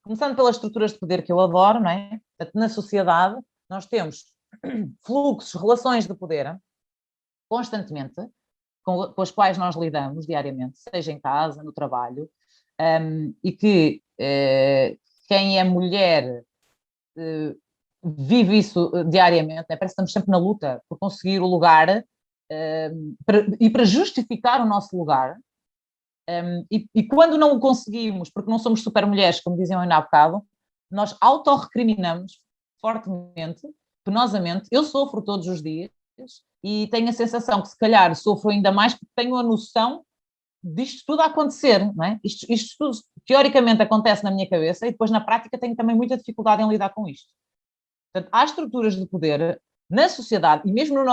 Começando pelas estruturas de poder que eu adoro, não é? Na sociedade, nós temos fluxos, relações de poder, constantemente, com as quais nós lidamos diariamente, seja em casa, no trabalho, e que quem é mulher vive isso diariamente, né? Parece que estamos sempre na luta por conseguir o lugar e para justificar o nosso lugar, e quando não o conseguimos, porque não somos super mulheres, como diziam ainda há bocado, nós autorrecriminamos fortemente, penosamente. Eu sofro todos os dias e tenho a sensação que se calhar sofro ainda mais porque tenho a noção disto tudo a acontecer, não é? Isto tudo teoricamente acontece na minha cabeça e depois na prática tenho também muita dificuldade em lidar com isto. Portanto, há estruturas de poder na sociedade e mesmo no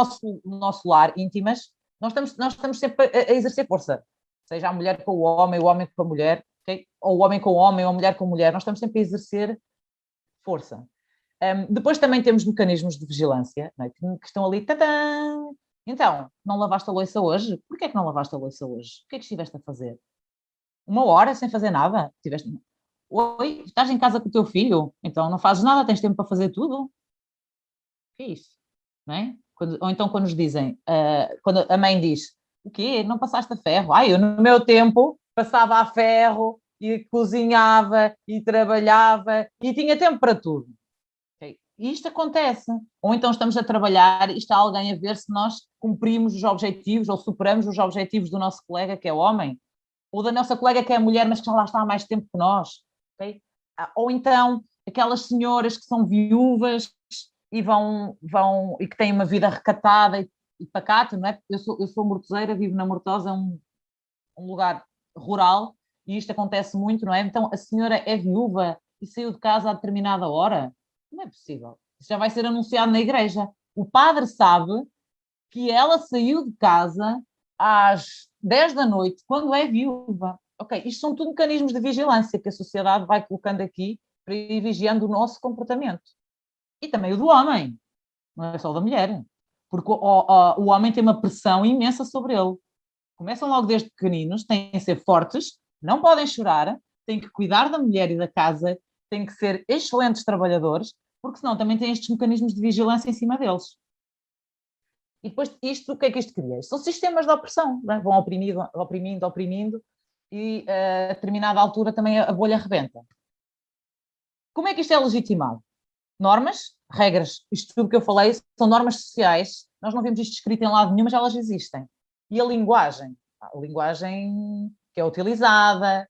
nosso lar, íntimas, nós estamos sempre a exercer força. Seja a mulher com o homem com a mulher, okay? Ou o homem com o homem, ou a mulher com a mulher, nós estamos sempre a exercer força. Depois também temos mecanismos de vigilância, não é? Que estão ali, tadã! Então, não lavaste a louça hoje? Porquê é que não lavaste a louça hoje? O que é que estiveste a fazer? 1 hora sem fazer nada? Oi, estás em casa com o teu filho? Então não fazes nada, tens tempo para fazer tudo? O que é isso? Não é? Ou então quando nos dizem, quando a mãe diz, o quê? Não passaste a ferro? Eu no meu tempo passava a ferro e cozinhava e trabalhava e tinha tempo para tudo. Okay. E isto acontece. Ou então estamos a trabalhar e está alguém a ver se nós cumprimos os objetivos ou superamos os objetivos do nosso colega que é homem, ou da nossa colega que é mulher, mas que já lá está há mais tempo que nós. Okay? Ou então aquelas senhoras que são viúvas e vão e que têm uma vida recatada e pacata, não é? Eu sou mortoseira, vivo na Mortosa, um lugar rural, e isto acontece muito, não é? Então a senhora é viúva e saiu de casa a determinada hora. Não é possível. Isso já vai ser anunciado na igreja. O padre sabe que ela saiu de casa às 10 da noite, quando é viúva. Ok, isto são tudo mecanismos de vigilância que a sociedade vai colocando aqui para ir vigiando o nosso comportamento. E também o do homem, não é só o da mulher. Porque o homem tem uma pressão imensa sobre ele. Começam logo desde pequeninos, têm que ser fortes, não podem chorar, têm que cuidar da mulher e da casa, têm que ser excelentes trabalhadores, porque senão também têm estes mecanismos de vigilância em cima deles. E depois o que é que isto cria? São sistemas de opressão, não é? Vão oprimindo, e a determinada altura também a bolha rebenta. Como é que isto é legitimado? Normas, regras, isto tudo que eu falei são normas sociais nós não vemos isto escrito em lado nenhum, mas elas existem. E a linguagem que é utilizada,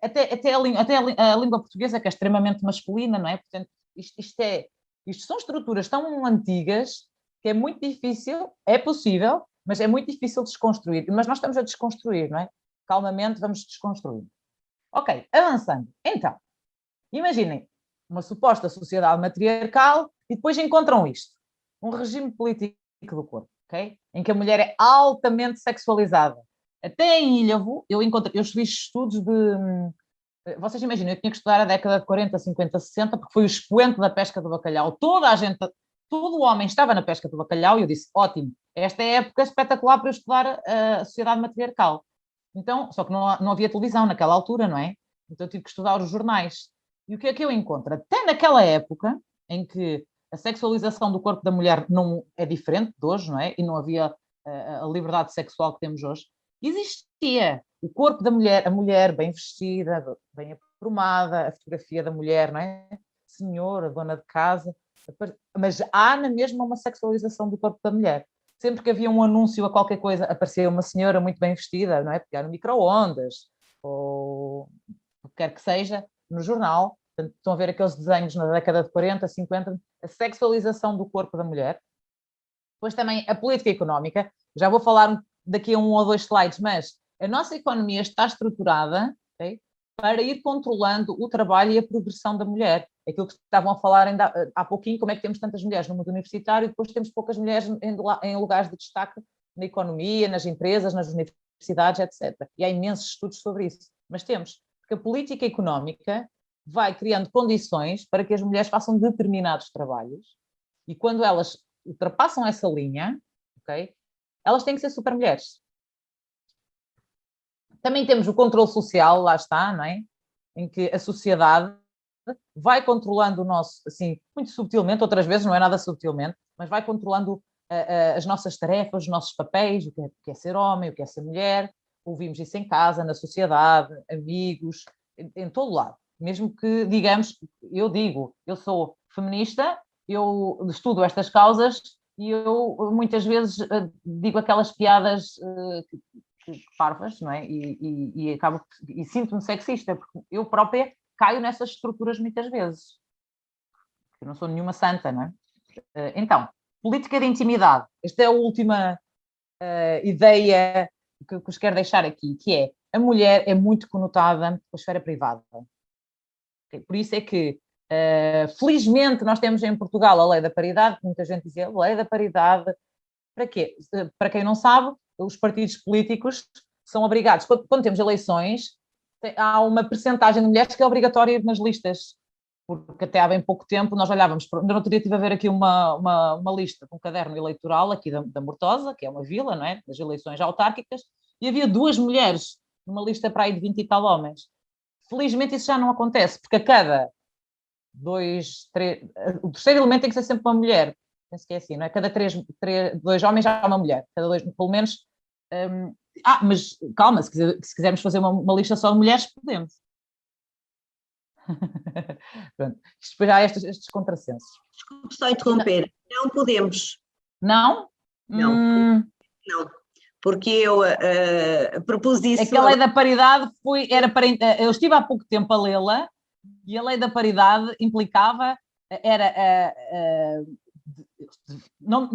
até a língua portuguesa, que é extremamente masculina, não é? Portanto, isto são estruturas tão antigas que é muito difícil, é possível, mas é muito difícil desconstruir. Mas nós estamos a desconstruir, não é? Calmamente vamos desconstruir. Ok, avançando. Então, imaginem uma suposta sociedade matriarcal e depois encontram isto. Um regime político do corpo, ok? Em que a mulher é altamente sexualizada. Até em Ilhavo, eu fiz estudos de... Vocês imaginam, eu tinha que estudar a década de 40, 50, 60, porque foi o expoente da pesca do bacalhau. Todo o homem estava na pesca do bacalhau e eu disse, ótimo, esta é a época espetacular para eu estudar a sociedade matriarcal. Então, só que não havia televisão naquela altura, não é? Então eu tive que estudar os jornais. E o que é que eu encontro? Até naquela época, em que a sexualização do corpo da mulher não é diferente de hoje, não é? E não havia a liberdade sexual que temos hoje, existia o corpo da mulher, a mulher bem vestida, bem aprumada, a fotografia da mulher, não é? Senhora, dona de casa, mas há na mesma uma sexualização do corpo da mulher. Sempre que havia um anúncio a qualquer coisa, aparecia uma senhora muito bem vestida, não é? Pegar no micro-ondas, ou o que quer que seja, no jornal. Portanto, estão a ver aqueles desenhos na década de 40, 50, a sexualização do corpo da mulher. Depois também a política económica. Já vou falar daqui a 1 ou 2 slides, mas a nossa economia está estruturada, okay, para ir controlando o trabalho e a progressão da mulher. Aquilo que estavam a falar ainda há pouquinho, como é que temos tantas mulheres no mundo universitário e depois temos poucas mulheres em lugares de destaque na economia, nas empresas, nas universidades, etc. E há imensos estudos sobre isso. Mas temos, porque a política económica vai criando condições para que as mulheres façam determinados trabalhos e quando elas ultrapassam essa linha, okay, elas têm que ser super mulheres. Também temos o controle social, lá está, não é? Em que a sociedade vai controlando o nosso, assim, muito subtilmente, outras vezes não é nada subtilmente, mas vai controlando as nossas tarefas, os nossos papéis, o que é ser homem, o que é ser mulher. Ouvimos isso em casa, na sociedade, amigos, em todo lado. Mesmo que digamos, eu sou feminista, eu estudo estas causas e eu muitas vezes digo aquelas piadas parvas, não é? E sinto-me sexista, porque eu própria caio nessas estruturas muitas vezes. Eu não sou nenhuma santa, não é? Então, política de intimidade. Esta é a última ideia que vos quero deixar aqui, que é a mulher é muito conotada com a esfera privada. Por isso é que, felizmente, nós temos em Portugal a lei da paridade, que muita gente dizia, lei da paridade, para quê? Para quem não sabe, os partidos políticos são obrigados, quando temos eleições, há uma percentagem de mulheres que é obrigatória nas listas, porque até há bem pouco tempo nós olhávamos, ainda não teria tive a ver aqui uma lista de um caderno eleitoral aqui da Mortosa, que é uma vila, não é? Das eleições autárquicas, e havia 2 mulheres numa lista para aí de 20 e tal homens. Felizmente isso já não acontece, porque a cada 2, 3... O terceiro elemento tem que ser sempre uma mulher. Penso que é assim, não é? Cada 2 homens já há uma mulher. Cada 2, pelo menos... mas calma, se quisermos fazer uma lista só de mulheres, podemos. Pronto. Isto depois há estes contrassensos. Desculpe só interromper. Não podemos. Não? Não. Não. Porque eu propus isso... Aquela lei da paridade era para... Eu estive há pouco tempo a lê-la e a lei da paridade implicava...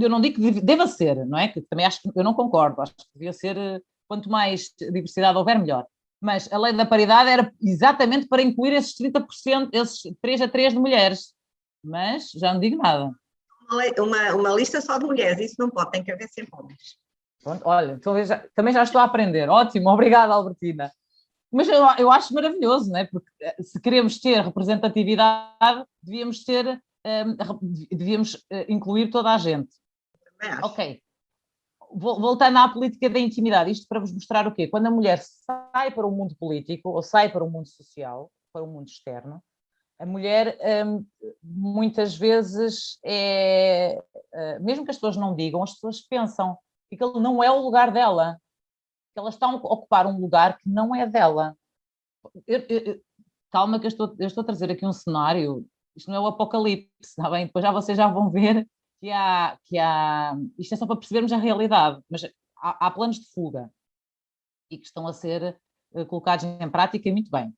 eu não digo que deva ser, não é? Que também acho que eu não concordo. Acho que devia ser... Quanto mais diversidade houver, melhor. Mas a lei da paridade era exatamente para incluir esses 30%, esses 3 a 3 de mulheres. Mas já não digo nada. Uma lista só de mulheres, isso não pode, tem que haver sempre homens. Pronto, olha, também já estou a aprender. Ótimo, obrigada, Albertina. Mas eu acho maravilhoso, não é? Porque se queremos ter representatividade, devíamos incluir toda a gente. Ok. Voltando à política da intimidade, isto para vos mostrar o quê? Quando a mulher sai para o mundo político, ou sai para o mundo social, para o mundo externo, a mulher muitas vezes mesmo que as pessoas não digam, as pessoas pensam que aquele não é o lugar dela, que elas estão a ocupar um lugar que não é dela. Calma que eu estou a trazer aqui um cenário, isto não é o apocalipse, está bem? Depois vocês já vão ver isto é só para percebermos a realidade, mas há planos de fuga e que estão a ser colocados em prática e muito bem.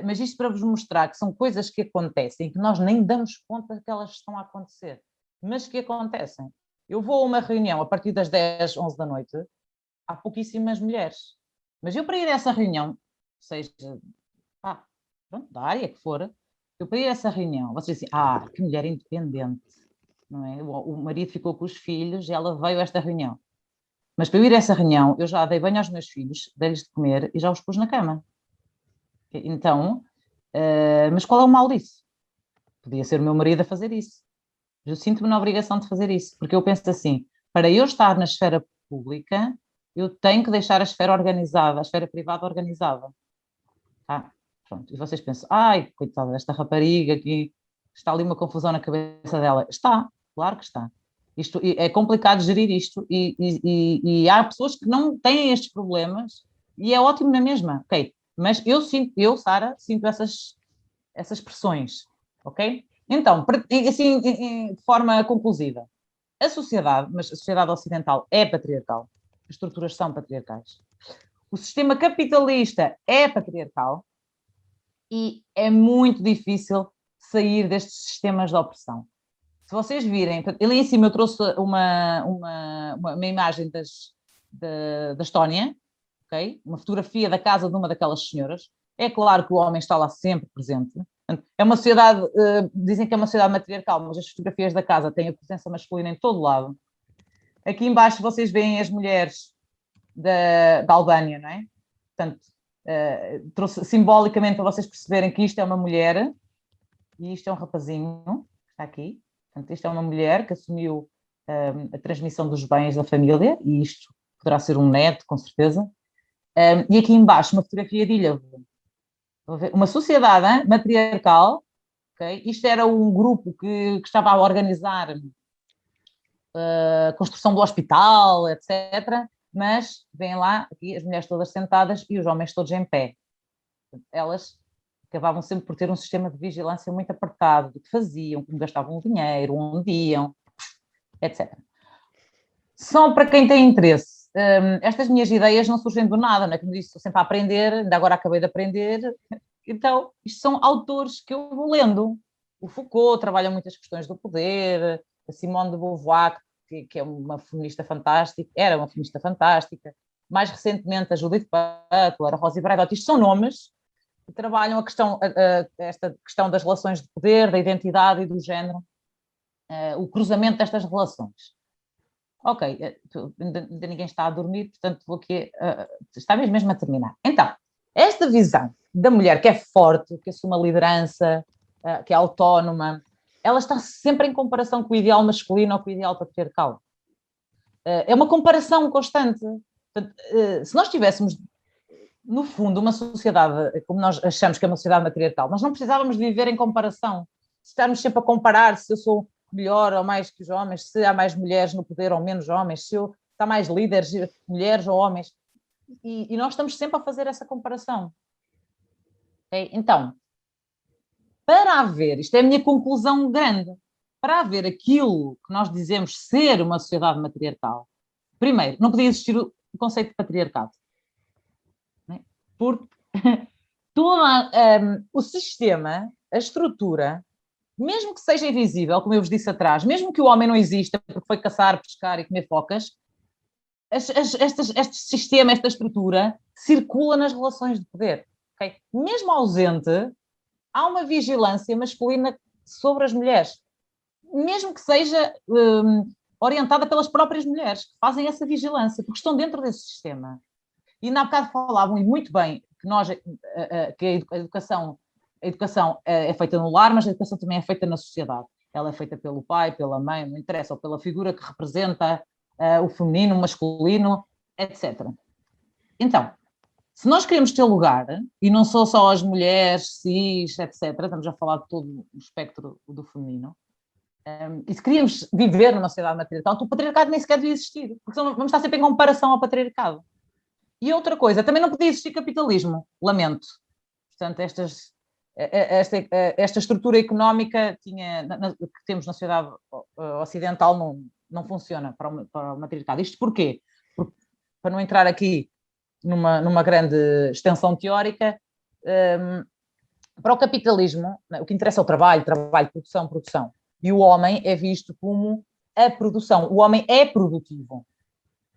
Mas isto para vos mostrar que são coisas que acontecem, que nós nem damos conta que elas estão a acontecer, mas que acontecem. Eu vou a uma reunião a partir das 10, 11 da noite, há pouquíssimas mulheres, mas eu para ir a essa reunião, seja pronto, da área que for, eu para ir a essa reunião, vocês dizem, que mulher independente, não é? O marido ficou com os filhos e ela veio a esta reunião. Mas para eu ir a essa reunião, eu já dei banho aos meus filhos, dei-lhes de comer e já os pus na cama. Então, mas qual é o mal disso? Podia ser o meu marido a fazer isso. Eu sinto-me na obrigação de fazer isso, porque eu penso assim, para eu estar na esfera pública, eu tenho que deixar a esfera organizada, a esfera privada organizada. Pronto. E vocês pensam, coitada desta rapariga aqui, está ali uma confusão na cabeça dela. Está, claro que está. Isto, é complicado gerir isto e há pessoas que não têm estes problemas e é ótimo na mesma, ok? Mas eu, Sara, sinto essas pressões, ok? Então, assim, de forma conclusiva, a sociedade, mas a sociedade ocidental é patriarcal, as estruturas são patriarcais. O sistema capitalista é patriarcal e é muito difícil sair destes sistemas de opressão. Se vocês virem, ali em cima eu trouxe uma imagem da Estónia, okay? Uma fotografia da casa de uma daquelas senhoras. É claro que o homem está lá sempre presente. É uma sociedade, dizem que é uma sociedade matriarcal, mas as fotografias da casa têm a presença masculina em todo lado. Aqui embaixo vocês veem as mulheres da Albânia, não é? Portanto, trouxe simbolicamente para vocês perceberem que isto é uma mulher e isto é um rapazinho, que está aqui. Portanto, isto é uma mulher que assumiu a transmissão dos bens da família, e isto poderá ser um neto, com certeza. E aqui embaixo uma fotografia de ilha. Uma sociedade matriarcal, okay? Isto era um grupo que estava a organizar a construção do hospital, etc. Mas vêm lá, aqui, as mulheres todas sentadas e os homens todos em pé. Elas acabavam sempre por ter um sistema de vigilância muito apertado do que faziam, como gastavam o dinheiro, onde iam, etc. Só para quem tem interesse. Estas minhas ideias não surgem do nada, não é? Como disse, estou sempre a aprender, ainda agora acabei de aprender. Então, isto são autores que eu vou lendo. O Foucault trabalha muitas questões do poder, a Simone de Beauvoir, que é uma feminista fantástica, era uma feminista fantástica. Mais recentemente, a Judith Butler, a Rosie Braidotti, isto são nomes que trabalham esta questão das relações de poder, da identidade e do género, o cruzamento destas relações. Ok, ainda ninguém está a dormir, portanto vou aqui, está mesmo a terminar. Então, esta visão da mulher que é forte, que assume a liderança, que é autónoma, ela está sempre em comparação com o ideal masculino ou com o ideal patriarcal. É uma comparação constante. Portanto, se nós tivéssemos, no fundo, uma sociedade, como nós achamos que é uma sociedade matriarcal, nós não precisávamos de viver em comparação. Se estarmos sempre a comparar se eu sou melhor ou mais que os homens, se há mais mulheres no poder ou menos homens, se há mais líderes, mulheres ou homens. E nós estamos sempre a fazer essa comparação. Okay? Então, para haver, isto é a minha conclusão grande, para haver aquilo que nós dizemos ser uma sociedade matriarcal, primeiro, não podia existir o conceito de patriarcado. Né? Porque todo o sistema, a estrutura, mesmo que seja invisível, como eu vos disse atrás, mesmo que o homem não exista porque foi caçar, pescar e comer focas, este sistema, esta estrutura, circula nas relações de poder. Okay? Mesmo ausente, há uma vigilância masculina sobre as mulheres, mesmo que seja orientada pelas próprias mulheres, que fazem essa vigilância, porque estão dentro desse sistema. E ainda há bocado falavam, e muito bem, que a educação é feita no lar, mas a educação também é feita na sociedade. Ela é feita pelo pai, pela mãe, não interessa, ou pela figura que representa o feminino, o masculino, etc. Então, se nós queremos ter lugar, e não são só as mulheres, cis, etc., estamos a falar de todo o espectro do feminino, e se queríamos viver numa sociedade matriarcal, então o patriarcado nem sequer devia existir, porque vamos estar sempre em comparação ao patriarcado. E outra coisa, também não podia existir capitalismo, lamento. Portanto, esta estrutura económica que temos na sociedade ocidental não funciona para o matriarcado. Isto porquê? Para não entrar aqui numa grande extensão teórica, para o capitalismo, o que interessa é o trabalho, produção. E o homem é visto como a produção. O homem é produtivo.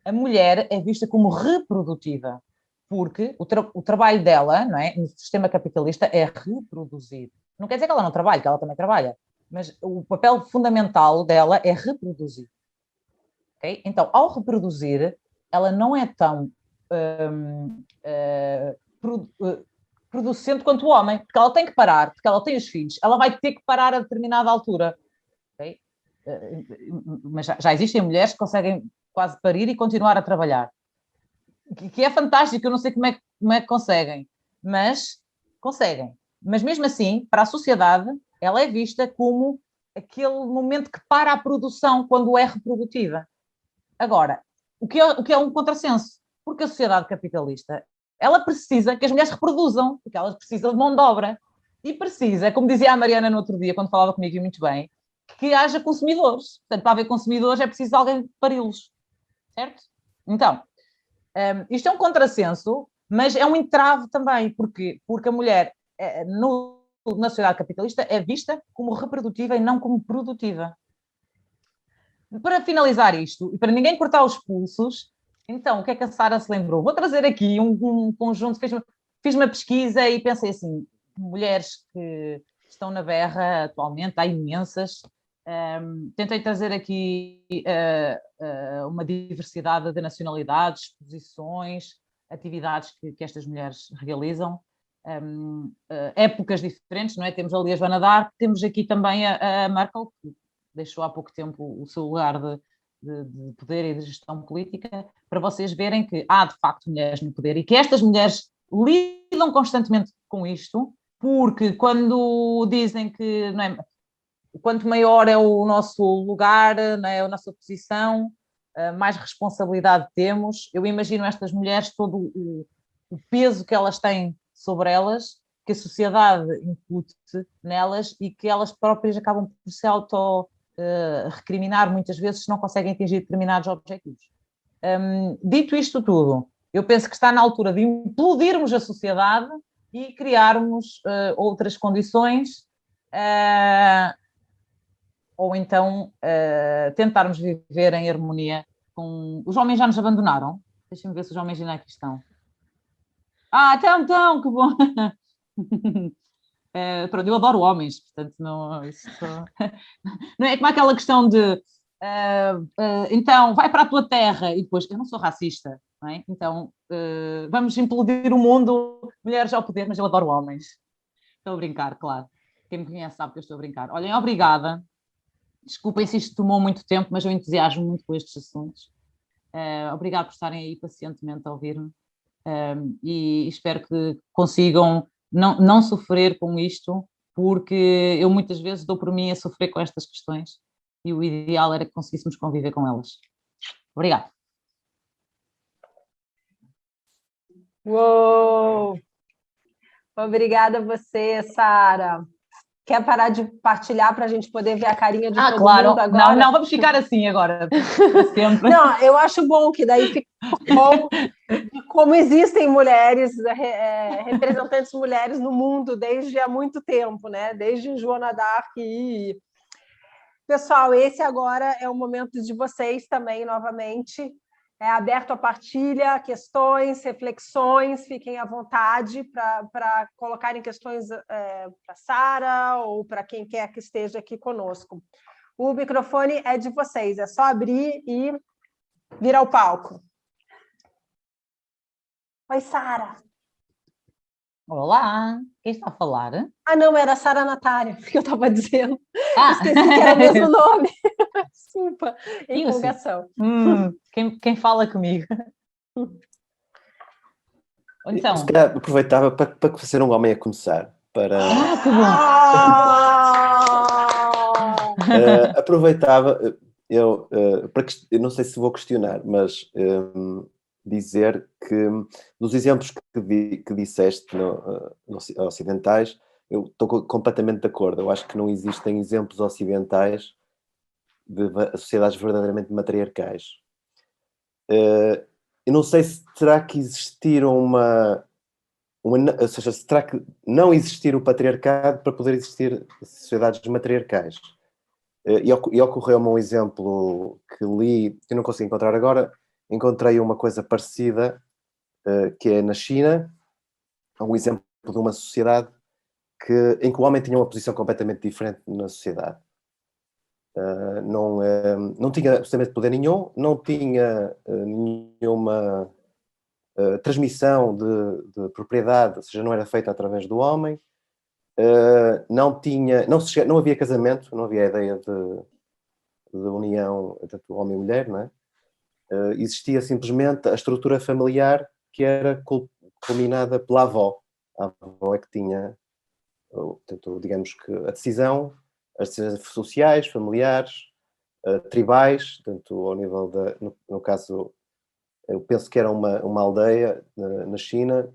A mulher é vista como reprodutiva, porque o trabalho dela, não é, no sistema capitalista, é reproduzir. Não quer dizer que ela não trabalhe, que ela também trabalha, mas o papel fundamental dela é reproduzir. Okay? Então, ao reproduzir, ela não é tão producente quanto o homem, porque ela tem que parar, porque ela tem os filhos, ela vai ter que parar a determinada altura. Okay? Mas já existem mulheres que conseguem quase parir e continuar a trabalhar. Que é fantástico, eu não sei como é que conseguem, mas conseguem. Mas mesmo assim, para a sociedade, ela é vista como aquele momento que para a produção quando é reprodutiva. Agora, o que é um contrassenso? Porque a sociedade capitalista, ela precisa que as mulheres reproduzam, porque elas precisam de mão de obra. E precisa, como dizia a Mariana no outro dia, quando falava comigo e muito bem, que haja consumidores. Portanto, para haver consumidores é preciso alguém pari-los. Certo? Então, isto é um contrassenso, mas é um entrave também. Porquê? Porque a mulher, na sociedade capitalista, é vista como reprodutiva e não como produtiva. Para finalizar isto, e para ninguém cortar os pulsos, então, o que é que a Sara se lembrou? Vou trazer aqui um conjunto, fiz uma pesquisa e pensei assim, mulheres que estão na berra atualmente, há imensas. Tentei trazer aqui uma diversidade de nacionalidades, posições, atividades que estas mulheres realizam, épocas diferentes, não é? Temos ali a Joana d'Arc, temos aqui também a Merkel, que deixou há pouco tempo o seu lugar de poder e de gestão política, para vocês verem que há de facto mulheres no poder e que estas mulheres lidam constantemente com isto, porque quando dizem que não é, quanto maior é o nosso lugar, não é, a nossa posição, mais responsabilidade temos. Eu imagino estas mulheres, todo o peso que elas têm sobre elas, que a sociedade incute nelas e que elas próprias acabam por se recriminar muitas vezes se não conseguem atingir determinados objetivos. Dito isto tudo, eu penso que está na altura de implodirmos a sociedade e criarmos outras condições, ou então tentarmos viver em harmonia com... Os homens já nos abandonaram? Deixem-me ver se os homens ainda aqui estão. Então, que bom! Pronto, eu adoro homens, portanto não é como aquela questão de então vai para a tua terra e depois, eu não sou racista, não é? Então vamos implodir o mundo, mulheres ao poder, mas eu adoro homens. Estou a brincar, claro. Quem me conhece sabe que eu estou a brincar. Olhem, obrigada. Desculpem se isto tomou muito tempo, mas eu entusiasmo muito com estes assuntos. Obrigada por estarem aí pacientemente a ouvir-me e espero que consigam não sofrer com isto, porque eu muitas vezes dou por mim a sofrer com estas questões e o ideal era que conseguíssemos conviver com elas. Obrigada. Uou! Obrigada a você, Sara. Quer parar de partilhar para a gente poder ver a carinha de todo claro. mundo agora? Não, vamos ficar assim agora, sempre. Não, eu acho bom que daí fica bom como existem mulheres, representantes mulheres no mundo desde há muito tempo, né? Desde Joana d'Arc e... Pessoal, esse agora é o momento de vocês também, novamente. É aberto a partilha, questões, reflexões, fiquem à vontade para colocarem questões para Sara ou para quem quer que esteja aqui conosco. O microfone é de vocês, é só abrir e vir ao palco. Oi, Sara. Olá, quem está a falar? Não, era a Sara Natália, que eu estava dizendo. Esqueci que era o mesmo nome. Desculpa, empolgação. Quem fala comigo? Então... Se calhar aproveitava para ser um homem a começar. Que bom! Aproveitava, eu não sei se vou questionar, mas dizer que dos exemplos que disseste ocidentais, eu estou completamente de acordo. Eu acho que não existem exemplos ocidentais sociedades verdadeiramente matriarcais. Eu não sei se terá que existir ou seja, se terá que não existir o patriarcado para poder existir sociedades matriarcais. E ocorreu-me um exemplo que li, que eu não consigo encontrar agora, encontrei uma coisa parecida, que é na China, um exemplo de uma sociedade em que o homem tinha uma posição completamente diferente na sociedade. Não tinha absolutamente poder nenhum, não tinha nenhuma transmissão de propriedade, ou seja, não era feita através do homem, não havia casamento, não havia ideia de união entre o homem e mulher, não é? Existia simplesmente a estrutura familiar que era culminada pela avó. A avó é que tinha, portanto, digamos que a decisão, as decisões sociais, familiares, tribais, portanto, ao nível no caso, eu penso que era uma aldeia na China,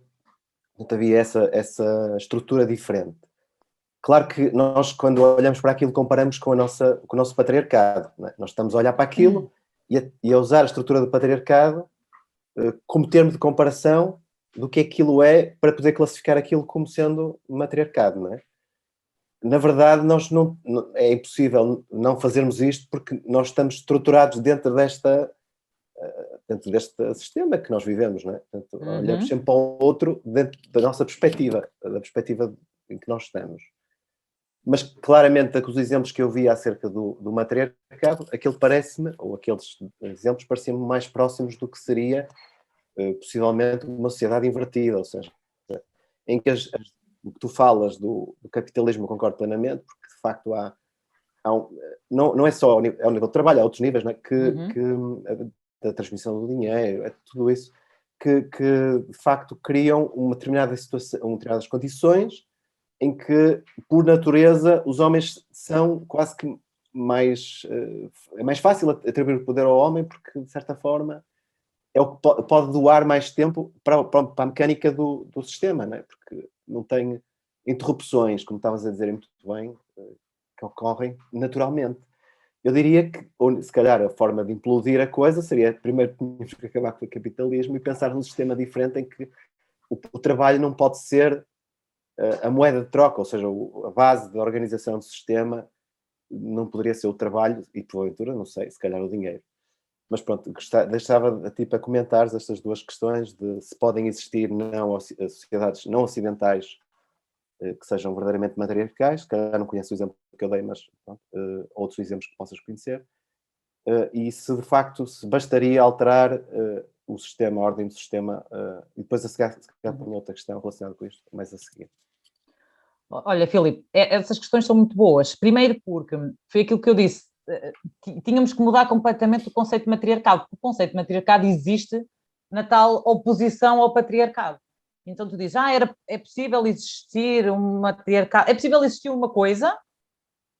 portanto, havia essa estrutura diferente. Claro que nós, quando olhamos para aquilo, comparamos com o nosso patriarcado, não é? Nós estamos a olhar para aquilo e a usar a estrutura do patriarcado como termo de comparação do que aquilo é, para poder classificar aquilo como sendo matriarcado, não é? Na verdade, é impossível não fazermos isto porque nós estamos estruturados dentro deste sistema que nós vivemos, não é? Portanto, olhamos sempre para o outro dentro da nossa perspectiva, da perspectiva em que nós estamos. Mas claramente, os exemplos que eu vi acerca do matriarcado, aqueles exemplos pareciam-me mais próximos do que seria possivelmente uma sociedade invertida, ou seja, em que o que tu falas do capitalismo, eu concordo plenamente, porque de facto não é só ao nível do trabalho, há outros níveis, não é? Da transmissão do dinheiro, é tudo isso que de facto criam uma determinada situação, determinadas condições em que, por natureza, os homens são quase que mais... é mais fácil atribuir o poder ao homem porque, de certa forma, é o que pode doar mais tempo para a mecânica do sistema, não é? Porque não tem interrupções, como estavas a dizer muito bem, que ocorrem naturalmente. Eu diria que, se calhar, a forma de implodir a coisa seria, primeiro, tínhamos que acabar com o capitalismo e pensar num sistema diferente em que o trabalho não pode ser a moeda de troca, ou seja, a base da organização do sistema não poderia ser o trabalho e, porventura, não sei, se calhar o dinheiro. Mas pronto, deixava a ti para comentares estas duas questões de se podem existir sociedades não ocidentais que sejam verdadeiramente matriarcais. Se calhar não conheço o exemplo que eu dei, mas pronto, outros exemplos que possas conhecer. E se de facto se bastaria alterar o sistema, a ordem do sistema, e depois se calhar tenho outra questão relacionada com isto, mais a seguir. Olha, Filipe, essas questões são muito boas. Primeiro porque foi aquilo que eu disse, tínhamos que mudar completamente o conceito de matriarcado, porque o conceito de matriarcado existe na tal oposição ao patriarcado. Então tu dizes, é possível existir um matriarcado, é possível existir uma coisa,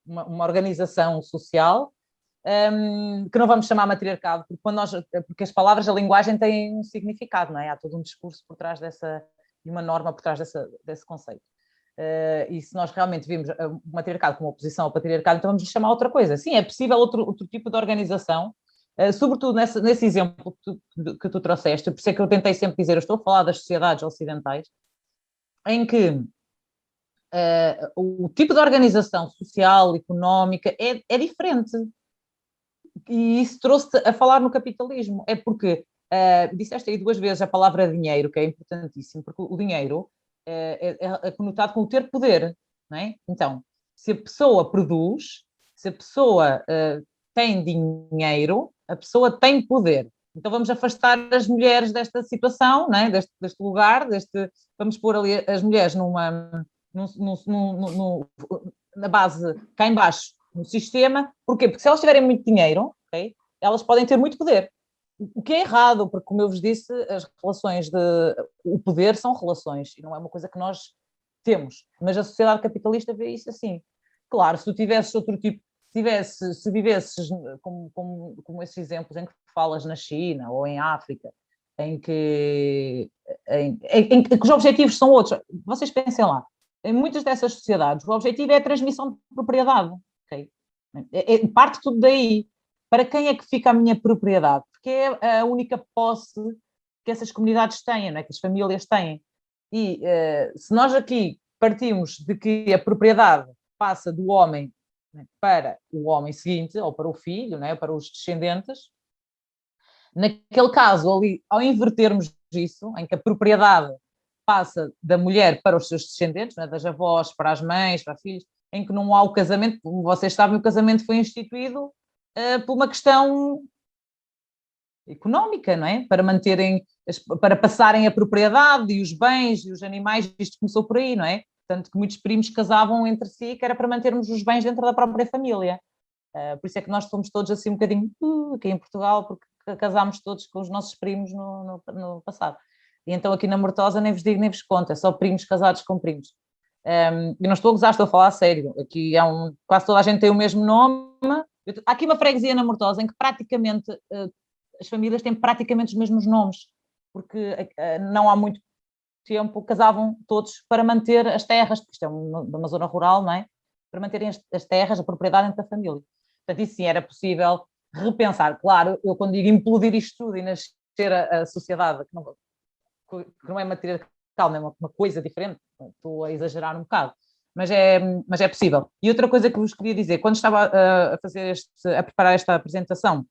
uma organização social, que não vamos chamar matriarcado, porque as palavras, a linguagem têm um significado, não é? Há todo um discurso por trás e uma norma por trás desse conceito. E se nós realmente vimos o matriarcado como oposição ao patriarcado, então vamos lhe chamar outra coisa. Sim, é possível outro tipo de organização, sobretudo nesse exemplo que tu trouxeste, por isso é que eu tentei sempre dizer, eu estou a falar das sociedades ocidentais, em que o tipo de organização social, económica, é diferente. E isso trouxe-te a falar no capitalismo. É porque, disseste aí 2 vezes a palavra dinheiro, que é importantíssimo, porque o dinheiro é conotado com o ter poder, não é? Então, se a pessoa produz, se a pessoa tem dinheiro, a pessoa tem poder. Então vamos afastar as mulheres desta situação, não é? deste lugar, vamos pôr ali as mulheres na base, cá em baixo, no sistema. Porquê? Porque se elas tiverem muito dinheiro, okay, elas podem ter muito poder. O que é errado, porque, como eu vos disse, as relações o poder são relações, e não é uma coisa que nós temos. Mas a sociedade capitalista vê isso assim. Claro, se tu tivesses outro tipo, se vivesses como esses exemplos em que falas na China ou em África, em que os objetivos são outros. Vocês pensem lá, em muitas dessas sociedades, o objetivo é a transmissão de propriedade. Okay? Parte tudo daí. Para quem é que fica a minha propriedade? Porque é a única posse que essas comunidades têm, não é? Que as famílias têm. E se nós aqui partimos de que a propriedade passa do homem, né, para o homem seguinte, ou para o filho, né, para os descendentes, naquele caso, ali, ao invertermos isso, em que a propriedade passa da mulher para os seus descendentes, né, das avós para as mães, para filhos, em que não há o casamento, como vocês sabem, o casamento foi instituído por uma questão económica, não é? Para manterem, para passarem a propriedade e os bens e os animais, isto começou por aí, não é? Tanto que muitos primos casavam entre si, que era para mantermos os bens dentro da própria família. Por isso é que nós fomos todos assim um bocadinho aqui em Portugal, porque casámos todos com os nossos primos no passado. E então aqui na Mortosa nem vos digo nem vos conto, é só primos casados com primos. E não estou a gozar, estou a falar a sério. Aqui quase toda a gente tem o mesmo nome. Há aqui uma freguesia na Mortosa em que praticamente as famílias têm praticamente os mesmos nomes, porque não há muito tempo casavam todos para manter as terras, porque isto é uma zona rural, não é? Para manterem as terras, a propriedade dentro da família. Portanto, isso sim era possível repensar. Claro, eu quando digo implodir isto tudo e nascer a sociedade, que não é matriarcal, não é uma coisa diferente, estou a exagerar um bocado, mas é possível. E outra coisa que vos queria dizer, quando estava a preparar esta apresentação,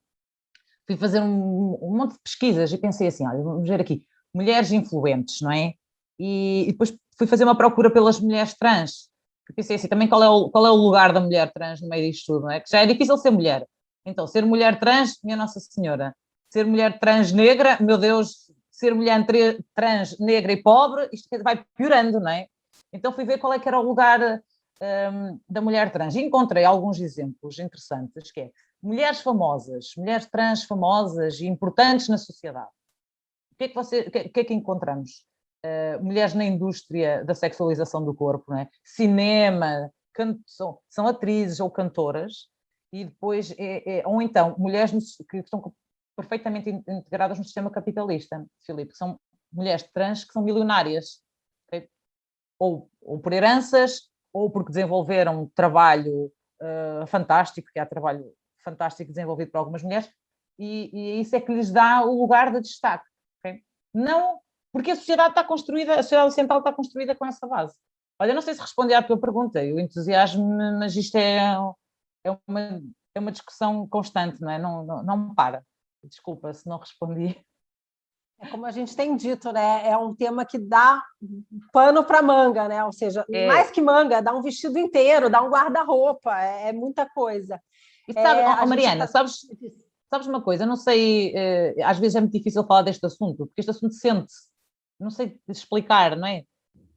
fui fazer um monte de pesquisas e pensei assim, olha, vamos ver aqui, mulheres influentes, não é? E depois fui fazer uma procura pelas mulheres trans, que pensei assim, também qual é o lugar da mulher trans no meio disto tudo, não é? Que já é difícil ser mulher. Então, ser mulher trans, minha Nossa Senhora. Ser mulher trans negra, meu Deus, ser mulher trans negra e pobre, isto vai piorando, não é? Então fui ver qual é que era o lugar da mulher trans. E encontrei alguns exemplos interessantes, que é mulheres famosas, mulheres trans famosas e importantes na sociedade. O que é que encontramos? Mulheres na indústria da sexualização do corpo, não é? Cinema, são atrizes ou cantoras, e depois, ou então, mulheres que estão perfeitamente integradas no sistema capitalista, Filipe, que são mulheres trans que são milionárias, okay? ou por heranças, ou porque desenvolveram trabalho fantástico, que há trabalho fantástico desenvolvido por algumas mulheres, e isso é que lhes dá o lugar de destaque. Okay? Não, porque a sociedade está construída, a sociedade ocidental está construída com essa base. Olha, não sei se respondi à tua pergunta, eu entusiasmo-me, mas isto é uma discussão constante, não é? Não para. Desculpa se não respondi. É como a gente tem dito, né? É um tema que dá pano para manga, né? Ou seja, mais que manga, dá um vestido inteiro, dá um guarda-roupa, é muita coisa. E sabe, Mariana, sabes uma coisa? Eu não sei, às vezes é muito difícil falar deste assunto, porque este assunto sente-se, não sei explicar, não é?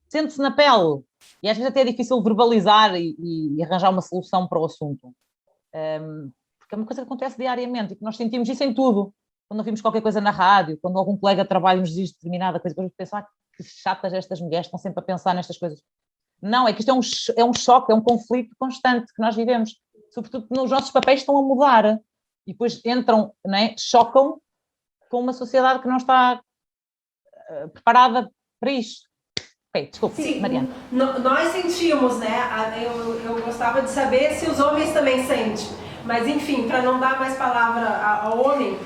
Sente-se na pele, e às vezes até é difícil verbalizar e arranjar uma solução para o assunto. Porque é uma coisa que acontece diariamente e que nós sentimos isso em tudo. Quando ouvimos qualquer coisa na rádio, quando algum colega de trabalho nos diz determinada coisa, depois pensar que chatas estas mulheres estão sempre a pensar nestas coisas. Não, é que isto é um choque, é um conflito constante que nós vivemos. Sobretudo nos nossos papéis estão a mudar. E depois entram, não é? Chocam com uma sociedade que não está preparada para isto. Ok, desculpe, sim, Mariana. Nós sentimos, né? Eu gostava de saber se os homens também sentem. Mas, enfim, para não dar mais palavra ao homem,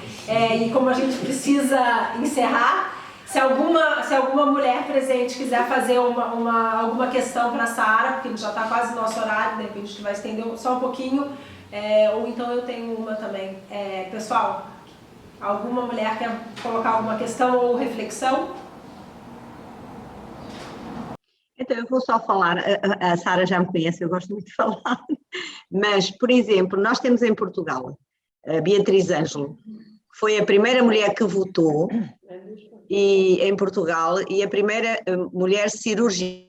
e como a gente precisa encerrar, se alguma mulher presente quiser fazer alguma questão para a Sara, porque já está quase no nosso horário, de repente a gente vai estender só um pouquinho, ou então eu tenho uma também. Pessoal, alguma mulher quer colocar alguma questão ou reflexão? Então, eu vou só falar, a Sara já me conhece, eu gosto muito de falar, mas, por exemplo, nós temos em Portugal a Beatriz Ângelo, que foi a primeira mulher que votou em Portugal e a primeira mulher cirurgiã,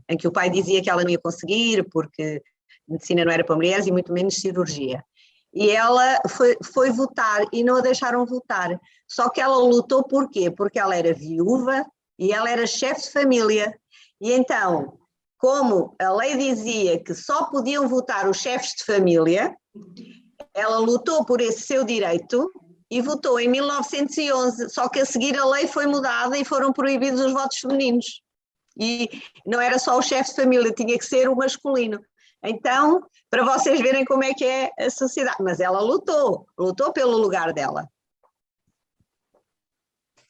em que o pai dizia que ela não ia conseguir porque medicina não era para mulheres e muito menos cirurgia. E ela foi votar e não a deixaram votar, só que ela lutou por quê? Porque ela era viúva e ela era chefe de família. E então, como a lei dizia que só podiam votar os chefes de família, ela lutou por esse seu direito e votou em 1911, só que a seguir a lei foi mudada e foram proibidos os votos femininos. E não era só o chefe de família, tinha que ser o masculino. Então, para vocês verem como é que é a sociedade. Mas ela lutou pelo lugar dela.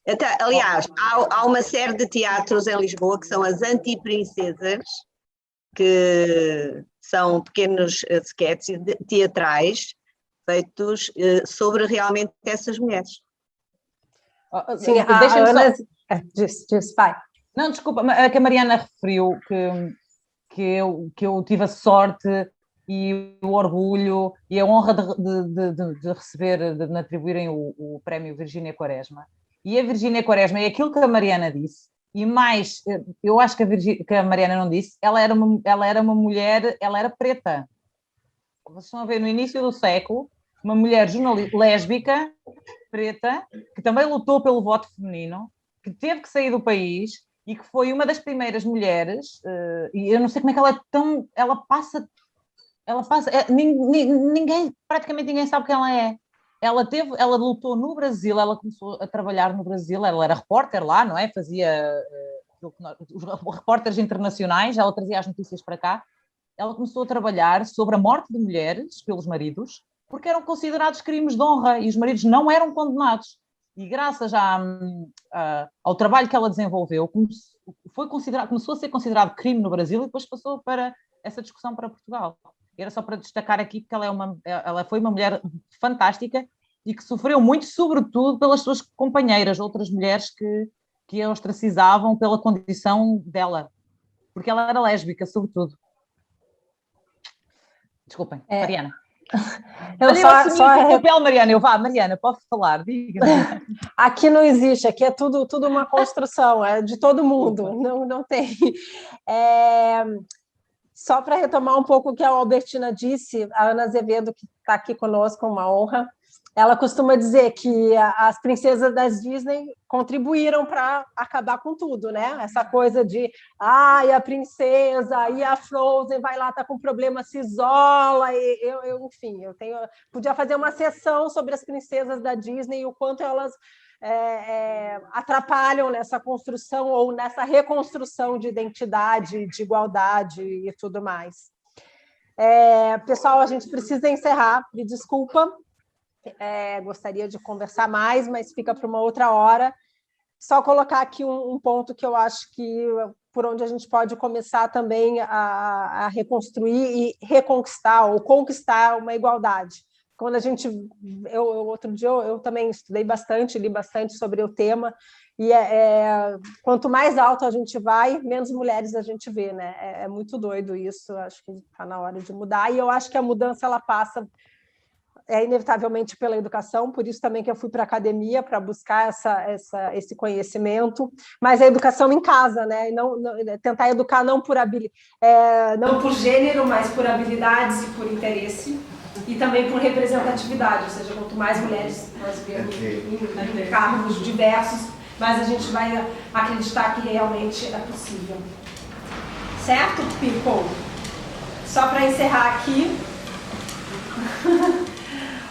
Até, aliás, há uma série de teatros em Lisboa que são as anti-princesas, que são pequenos sketches teatrais feitos sobre realmente essas mulheres. Sim, deixa-me Ana... só... Diz, vai. Não, desculpa, a que a Mariana referiu que eu tive a sorte e o orgulho e a honra de receber, de me atribuírem o prémio Virgínia Quaresma. E a Virgínia Quaresma é aquilo que a Mariana disse, e mais, eu acho que a Mariana não disse, ela era uma mulher, ela era preta. Vocês estão a ver, no início do século, uma mulher lésbica, preta, que também lutou pelo voto feminino, que teve que sair do país e que foi uma das primeiras mulheres, e eu não sei como é que ela é tão... praticamente ninguém sabe quem ela é. Ela lutou no Brasil, ela começou a trabalhar no Brasil, ela era repórter lá, não é? Fazia os repórteres internacionais, ela trazia as notícias para cá. Ela começou a trabalhar sobre a morte de mulheres pelos maridos, porque eram considerados crimes de honra e os maridos não eram condenados. E graças ao trabalho que ela desenvolveu, começou a ser considerado crime no Brasil e depois passou para essa discussão para Portugal. Era só para destacar aqui que ela foi uma mulher fantástica e que sofreu muito, sobretudo pelas suas companheiras, outras mulheres que a ostracizavam pela condição dela, porque ela era lésbica, sobretudo. Desculpem, Mariana. Eu só o papel, Mariana, Mariana, posso falar? Diga. Aqui não existe, aqui é tudo uma construção, é de todo mundo, não tem... Só para retomar um pouco o que a Albertina disse, a Ana Azevedo, que está aqui conosco, uma honra, ela costuma dizer que as princesas das Disney contribuíram para acabar com tudo, né? Essa coisa de, a princesa, e a Frozen vai lá, está com problema, se isola, enfim, podia fazer uma sessão sobre as princesas da Disney e o quanto elas atrapalham nessa construção ou nessa reconstrução de identidade, de igualdade e tudo mais. Pessoal, a gente precisa encerrar, me desculpa, gostaria de conversar mais, mas fica para uma outra hora. Só colocar aqui um ponto que eu acho que por onde a gente pode começar também a reconstruir e reconquistar ou conquistar uma igualdade. Quando outro dia eu também estudei bastante, li bastante sobre o tema, e quanto mais alto a gente vai, menos mulheres a gente vê, né? É muito doido isso, acho que está na hora de mudar, e eu acho que a mudança ela passa inevitavelmente pela educação, por isso também que eu fui para a academia, para buscar esse conhecimento, mas a educação em casa, né? E tentar educar não por gênero, mas por habilidades e por interesse. E também por representatividade, ou seja, quanto mais mulheres nós vemos em cargos diversos, mais a gente vai acreditar que realmente é possível. Certo, people? Só para encerrar aqui.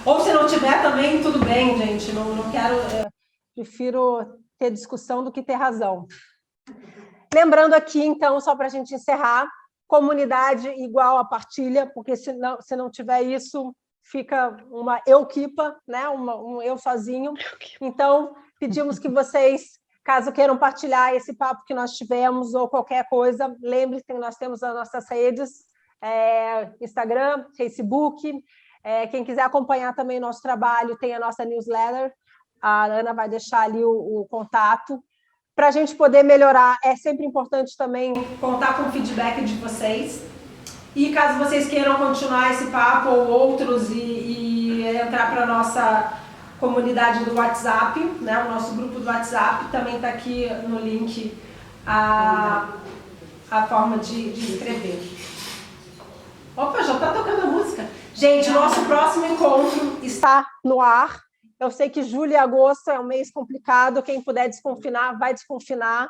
Ou se não tiver também, tudo bem, gente. Não quero... Prefiro ter discussão do que ter razão. Lembrando aqui, então, só para a gente encerrar, comunidade igual a partilha, porque se não tiver isso, fica uma eu-quipa, né? Um eu sozinho. Então, pedimos que vocês, caso queiram partilhar esse papo que nós tivemos ou qualquer coisa, lembre-se que nós temos as nossas redes, Instagram, Facebook. Quem quiser acompanhar também o nosso trabalho, tem a nossa newsletter. A Ana vai deixar ali o contato. Para a gente poder melhorar, é sempre importante também contar com o feedback de vocês. E caso vocês queiram continuar esse papo ou outros e entrar para a nossa comunidade do WhatsApp, né? O nosso grupo do WhatsApp, também está aqui no link a forma de escrever. Opa, já está tocando a música. Gente, o nosso próximo encontro está no ar. Eu sei que julho e agosto é um mês complicado, quem puder desconfinar, vai desconfinar.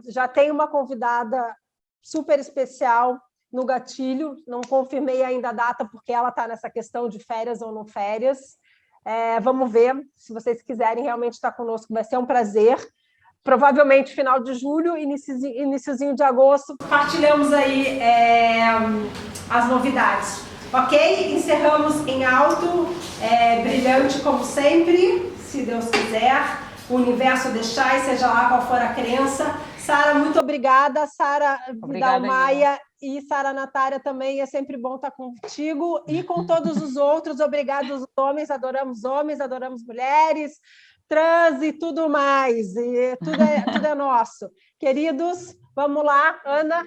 Já tem uma convidada super especial no gatilho, não confirmei ainda a data, porque ela está nessa questão de férias ou não férias. Vamos ver, se vocês quiserem realmente estar conosco, vai ser um prazer. provavelmente final de julho, iniciozinho de agosto. Partilhamos aí as novidades, ok? Encerramos em alto, brilhante como sempre, se Deus quiser, o universo deixar e seja lá qual for a crença. Sara, muito obrigada. Sara Vidal Maia e Sara Natária também, é sempre bom estar contigo e com todos os outros. Obrigados homens, adoramos mulheres, trans e tudo mais, e tudo é nosso. Queridos, vamos lá, Ana.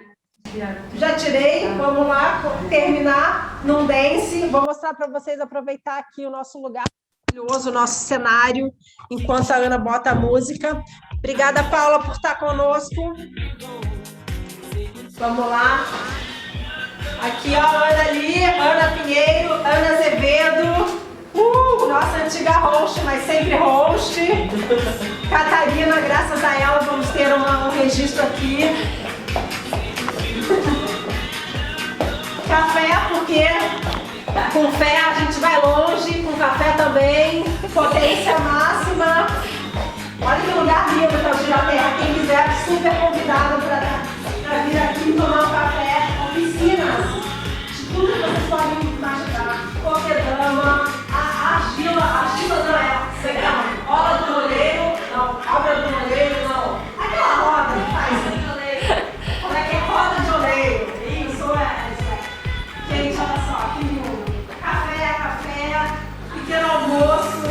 Já tirei, vamos lá, terminar num dance. Vou mostrar para vocês, aproveitar aqui o nosso lugar maravilhoso, o nosso cenário, enquanto a Ana bota a música. Obrigada, Paula, por estar conosco. Vamos lá. Aqui, ó, Ana ali, Ana Pinheiro, Ana Azevedo. Nossa antiga host, mas sempre host. Catarina, graças a ela, vamos ter um registro aqui. Café, porque com fé a gente vai longe, com café também, potência máxima. Olha que lugar lindo que é o Giraterra. Quem quiser, super convidado para vir aqui tomar um café. Oficinas de tudo que vocês podem imaginar. Coquedama, a argila não é. Obra do moleiro, não. Obra do moleiro, não. Aquela roda que faz. Como é que é? Roda de oleiro. Isso, Gente, olha só, que lindo. Café, pequeno almoço.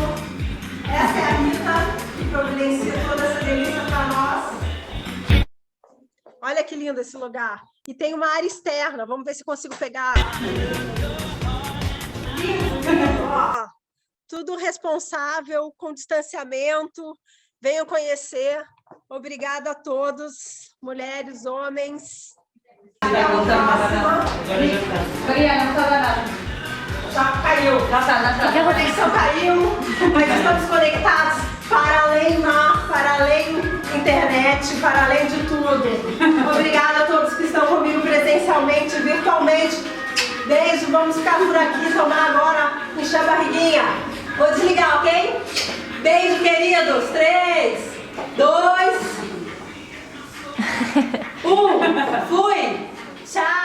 Essa é a Rita, que providencia toda essa delícia para nós. Olha que lindo esse lugar. E tem uma área externa. Vamos ver se consigo pegar. Ó, tudo responsável, com distanciamento. Venham conhecer. Obrigada a todos, mulheres, homens. Mariana, não estava nada. Já caiu. A conexão caiu, mas estamos conectados para além mar, para além internet, para além de tudo. Obrigada a todos que estão comigo presencialmente, virtualmente. Beijo, vamos ficar por aqui, tomar agora, encher a barriguinha. Vou desligar, ok? Beijo, queridos. 3, 2, 1. Fui. Tchau.